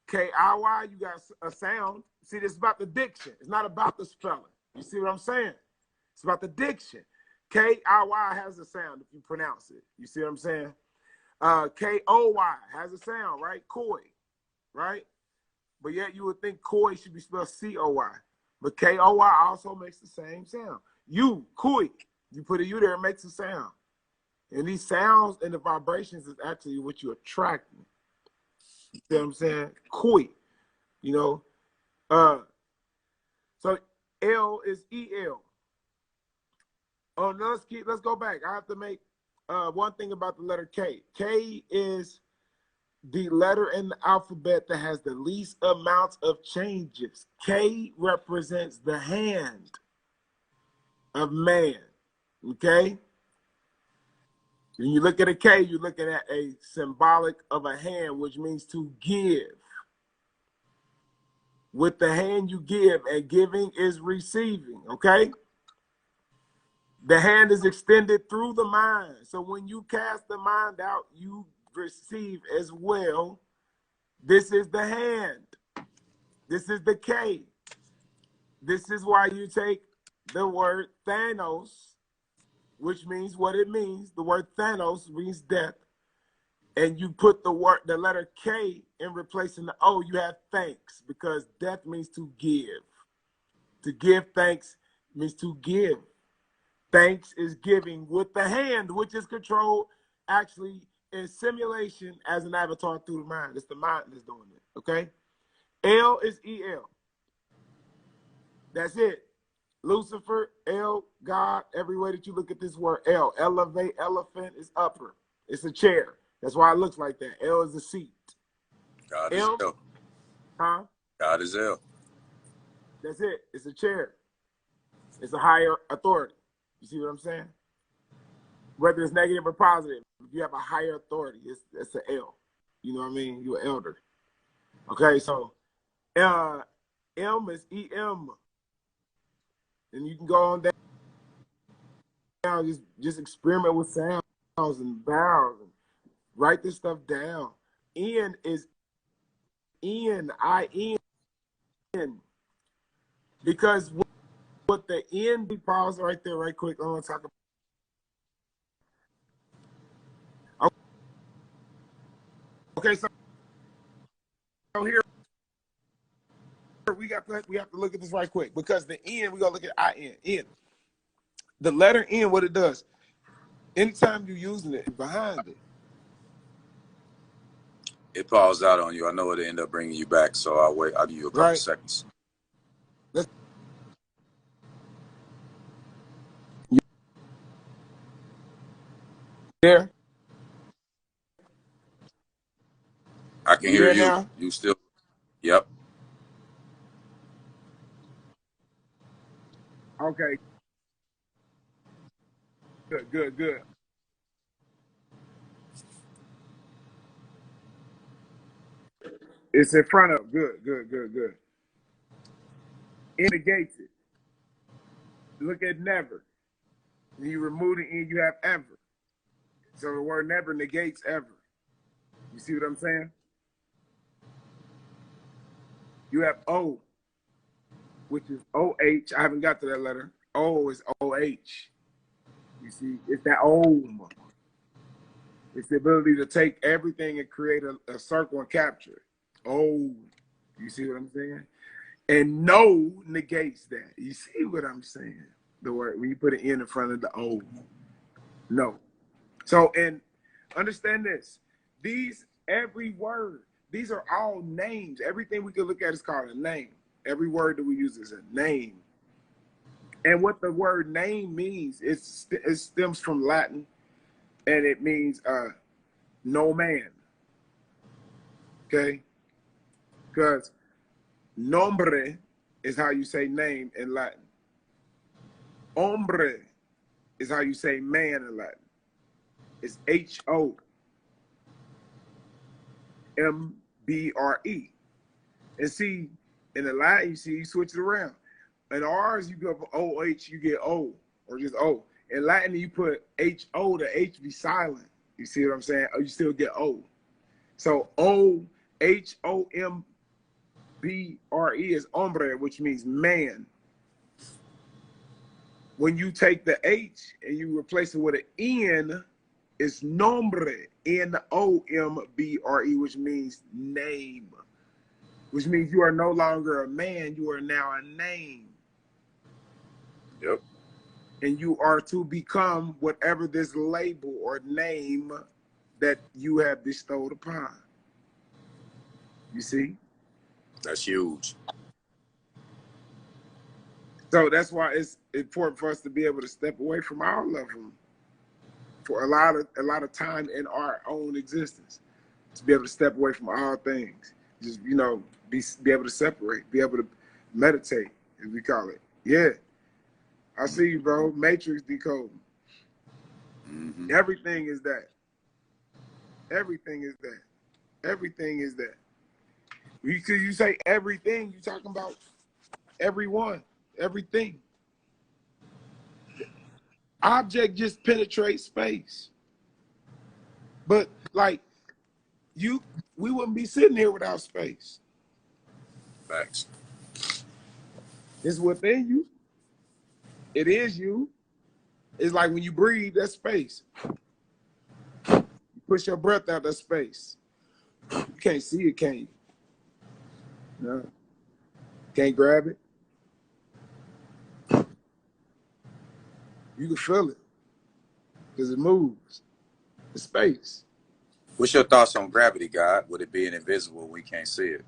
Speaker 3: K-I-Y, you got a sound. See, this is about the diction. It's not about the spelling. You see what I'm saying? It's about the diction. K-I-Y has a sound if you pronounce it. You see what I'm saying? K-O-Y has a sound, right? Koi, right? But yet you would think koi should be spelled C-O-Y. But K-O-Y also makes the same sound. You, koi, you put a U there, it makes a sound. And these sounds and the vibrations is actually what you're attracting. You see what I'm saying? Koi, you know. So L is E-L. Oh, no, let's go back. I have to make one thing about the letter K. K is the letter in the alphabet that has the least amount of changes. K represents the hand of man. Okay? When you look at a K, you're looking at a symbolic of a hand, which means to give. With the hand you give, and giving is receiving, okay? The hand is extended through the mind. So when you cast the mind out, you receive as well This is the hand. This is the K. This is why you take the word Thanos, which means what it means. The word Thanos means death. And you put the letter K in replacing the O, you have thanks, because death means to give. To give thanks means to give. Thanks is giving with the hand, which is controlled actually in simulation as an avatar through the mind. It's the mind that's doing it, okay? L is EL. That's it. Lucifer, L, God, every way that you look at this word, L. Elevate, elephant is upper. It's a chair. That's why it looks like that. L is a seat.
Speaker 1: God
Speaker 3: M,
Speaker 1: is L.
Speaker 3: huh?
Speaker 1: God is L.
Speaker 3: That's it. It's a chair. It's a higher authority. You see what I'm saying? Whether it's negative or positive, if you have a higher authority, it's an L. You know what I mean? You're an elder. Okay, so M is EM. And you can go on down, just experiment with sounds and vowels and write this stuff down. N is N. Because what the N, pause right there, right quick. I want to talk about. Okay, so here we have to look at this right quick, because the N, we gotta look at N. The letter N, what it does, anytime you're using it behind it.
Speaker 1: It paused out on you. I know it'll end up bringing you back, so I'll wait. I'll give you a couple seconds.
Speaker 3: There.
Speaker 1: I can hear you.
Speaker 3: Now?
Speaker 1: You still? Yep.
Speaker 3: Okay. Good. It's in front of. Good. It negates it. Look at never. When you remove the N, you have ever. So the word never negates ever. You see what I'm saying? You have O, which is OH. I haven't got to that letter. O is OH. You see, it's that Om. It's the ability to take everything and create a circle and capture it. Oh, you see what I'm saying? And no negates that. You see what I'm saying? The word, when you put an N in front of the O. No. So, and understand this. Every word, these are all names. Everything we can look at is called a name. Every word that we use is a name. And what the word name means, it stems from Latin, and it means no man. Okay? Because nombre is how you say name in Latin. Hombre is how you say man in Latin. It's HOMBRE. And see, in the Latin, you switch it around. In ours, you go OH, you get O, or just O. In Latin, you put HO, the H be silent. You see what I'm saying? Or you still get O. So HOMBRE is hombre, which means man. When you take the H and you replace it with an N, it's nombre, Nombre, which means name. Which means you are no longer a man, you are now a name.
Speaker 1: Yep.
Speaker 3: And you are to become whatever this label or name that you have bestowed upon. You see?
Speaker 1: That's huge.
Speaker 3: So that's why it's important for us to be able to step away from all of them for a lot of time in our own existence. To be able to step away from all things. Just, be able to separate, be able to meditate, as we call it. Yeah. I see you, bro. Matrix decoding.
Speaker 1: Mm-hmm.
Speaker 3: Everything is that. Everything is that. Everything is that. Because you say everything, you're talking about everyone, everything. Object just penetrates space. But like we wouldn't be sitting here without space.
Speaker 1: Facts.
Speaker 3: It's within you. It is you. It's like when you breathe, that's space. You push your breath out, that's space. You can't see it, can you? No. Can't grab it. You can feel it because it moves. It's space.
Speaker 1: What's your thoughts on gravity, God? With it being invisible, we can't see it.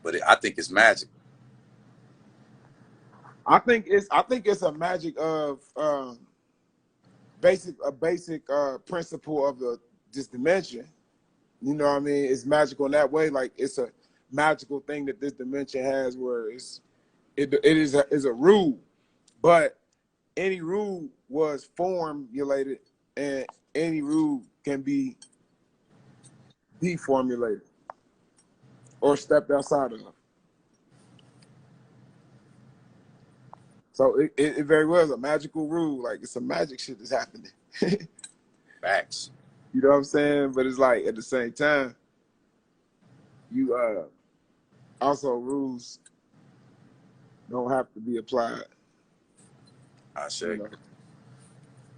Speaker 1: But I think it's magic.
Speaker 3: I think it's a magic of basic principle of this dimension. You know what I mean? It's magical in that way. Like it's a magical thing that this dimension has, where it is a rule, but any rule was formulated, and any rule can be deformulated or stepped outside of. So it very well is a magical rule. Like it's some magic shit that's happening.
Speaker 1: Facts.
Speaker 3: You know what I'm saying? But it's like at the same time, you also rules don't have to be applied.
Speaker 1: I say.
Speaker 3: You know?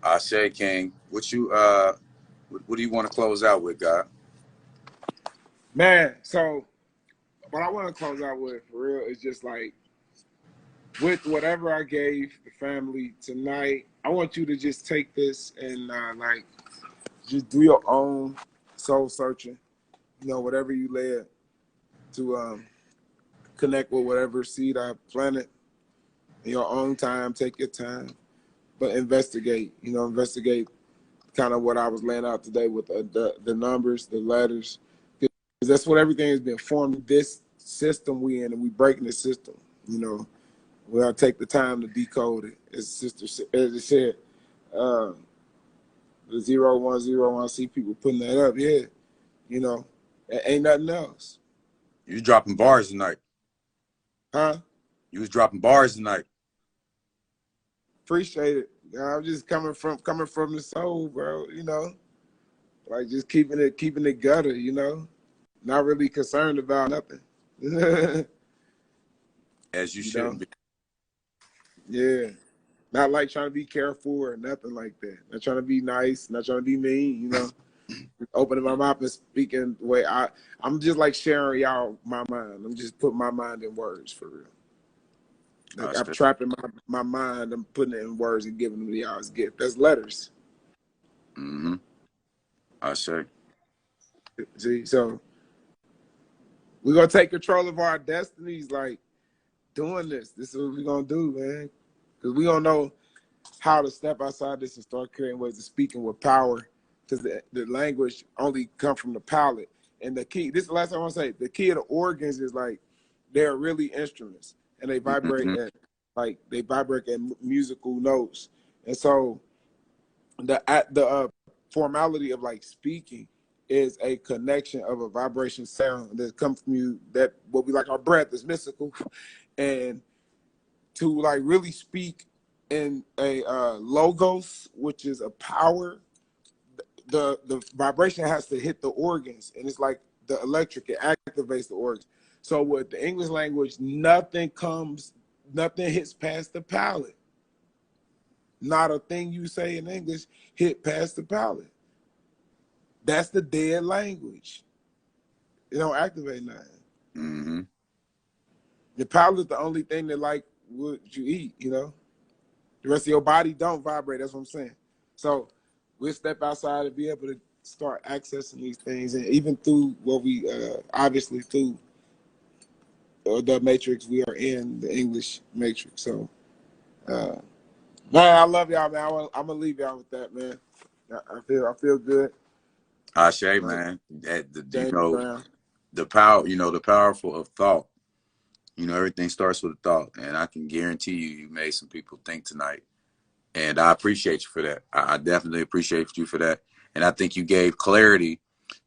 Speaker 1: I say, King. What do you want to close out with, God?
Speaker 3: Man, so what I want to close out with for real is just like, with whatever I gave the family tonight, I want you to just take this and like just do your own soul searching. You know, whatever you led to connect with whatever seed I planted in your own time. Take your time, but investigate. You know, investigate kind of what I was laying out today with the numbers, the letters, because that's what everything has been formed. This system we in, and we breaking the system. You know. We gotta take the time to decode it. As sister as it said, the 0101. See people putting that up. Yeah, you know, it ain't nothing else.
Speaker 1: You dropping bars tonight,
Speaker 3: Huh?
Speaker 1: You was dropping bars tonight.
Speaker 3: Appreciate it. I'm just coming from the soul, bro. You know, like just keeping it gutter. You know, not really concerned about nothing.
Speaker 1: As you
Speaker 3: You
Speaker 1: shouldn't
Speaker 3: know?
Speaker 1: be.
Speaker 3: Yeah. Not like trying to be careful or nothing like that. Not trying to be nice, not trying to be mean, you know. Opening my mouth and speaking the way I'm just like sharing y'all my mind. I'm just putting my mind in words for real. Like I'm trapping my mind, I'm putting it in words and giving them to y'all as gift. That's letters.
Speaker 1: Mm-hmm. I say.
Speaker 3: See, so we're gonna take control of our destinies, like doing this. This is what we're gonna do, man. Because we don't know how to step outside this and start creating ways of speaking with power, because the language only come from the palate. And the key, this is the last time I want to say, the key of the organs is like they're really instruments, and they vibrate at musical notes. And so the formality of like speaking is a connection of a vibration sound that comes from you, that what we like our breath is mystical. And to like really speak in a logos, which is a power, the vibration has to hit the organs, and it's like the electric, it activates the organs. So with the English language, nothing hits past the palate. Not a thing you say in English hit past the palate. That's the dead language. It don't activate nothing.
Speaker 1: Mm-hmm.
Speaker 3: The palate is the only thing that like what you eat, you know. The rest of your body don't vibrate. That's what I'm saying. So we'll step outside and be able to start accessing these things, and even through what we obviously through the matrix we are in, the English matrix. So man, I love y'all, man. I'm gonna leave y'all with that, man. I feel good.
Speaker 1: I say, man, that the power, the powerful of thought. Everything starts with a thought, and I can guarantee you made some people think tonight. And I appreciate you for that. I definitely appreciate you for that. And I think you gave clarity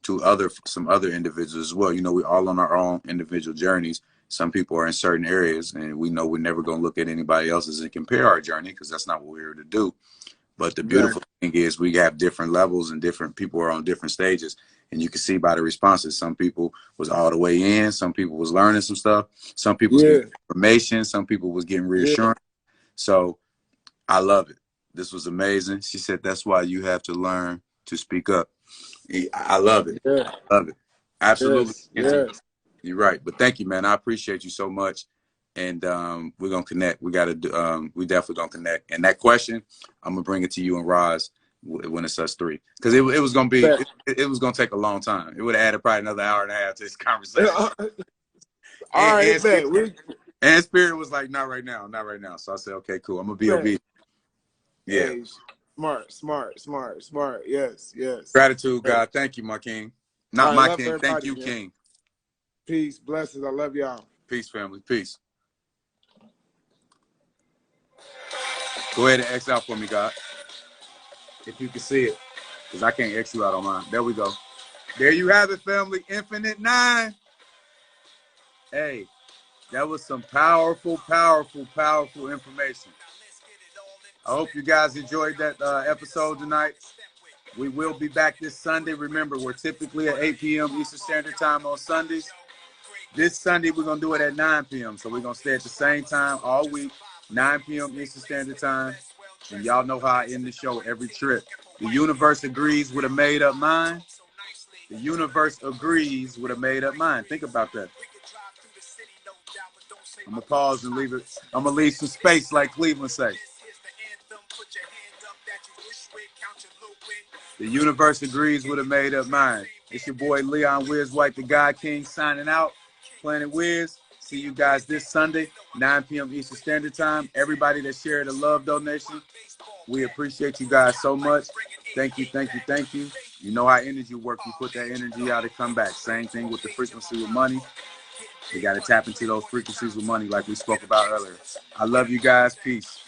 Speaker 1: to some other individuals as well. We're all on our own individual journeys. Some people are in certain areas, and we know we're never going to look at anybody else's and compare our journey, because that's not what we're here to do. But the beautiful thing is we have different levels, and different people are on different stages. And you can see by the responses, some people was all the way in, some people was learning some stuff, some people was getting information, some people was getting reassurance. So I love it. This was amazing. She said, that's why you have to learn to speak up. I love it. I love it. Absolutely.
Speaker 3: Yes.
Speaker 1: You're right. But thank you, man. I appreciate you so much. And we're going to connect. We got to do, we definitely going to connect. And that question, I'm going to bring it to you and Roz when it's us three. Because it was going to be, it was going to take a long time. It would have added probably another hour and a half to this conversation.
Speaker 3: All right, man.
Speaker 1: And Spirit was like, not right now, not right now. So I said, okay, cool. I'm going to be obedient. Yeah.
Speaker 3: Hey, smart. Yes.
Speaker 1: Gratitude, God. Thank you, my king. Not my king. Thank you,
Speaker 3: man.
Speaker 1: King.
Speaker 3: Peace. Blessings. I love y'all.
Speaker 1: Peace, family. Peace. Go ahead and X out for me, God. If you can see it. Because I can't X you out on mine. There we go. There you have it, family. Infinite 9. Hey, that was some powerful information. I hope you guys enjoyed that episode tonight. We will be back this Sunday. Remember, we're typically at 8 p.m. Eastern Standard Time on Sundays. This Sunday, we're going to do it at 9 p.m. So we're going to stay at the same time all week, 9 p.m. Eastern Standard Time. And y'all know how I end the show every trip. The universe agrees with a made-up mind. The universe agrees with a made-up mind. Think about that. I'm going to pause and leave it. I'm going to leave some space like Cleveland say. The universe agrees with a made-up mind. It's your boy Leon Wiz White, the God King, signing out. Planet Wiz. See you guys this Sunday, 9 p.m. Eastern Standard Time. Everybody that shared a love donation, we appreciate you guys so much. Thank you. You know how energy works. You put that energy out, it come back. Same thing with the frequency with money. You got to tap into those frequencies with money like we spoke about earlier. I love you guys. Peace.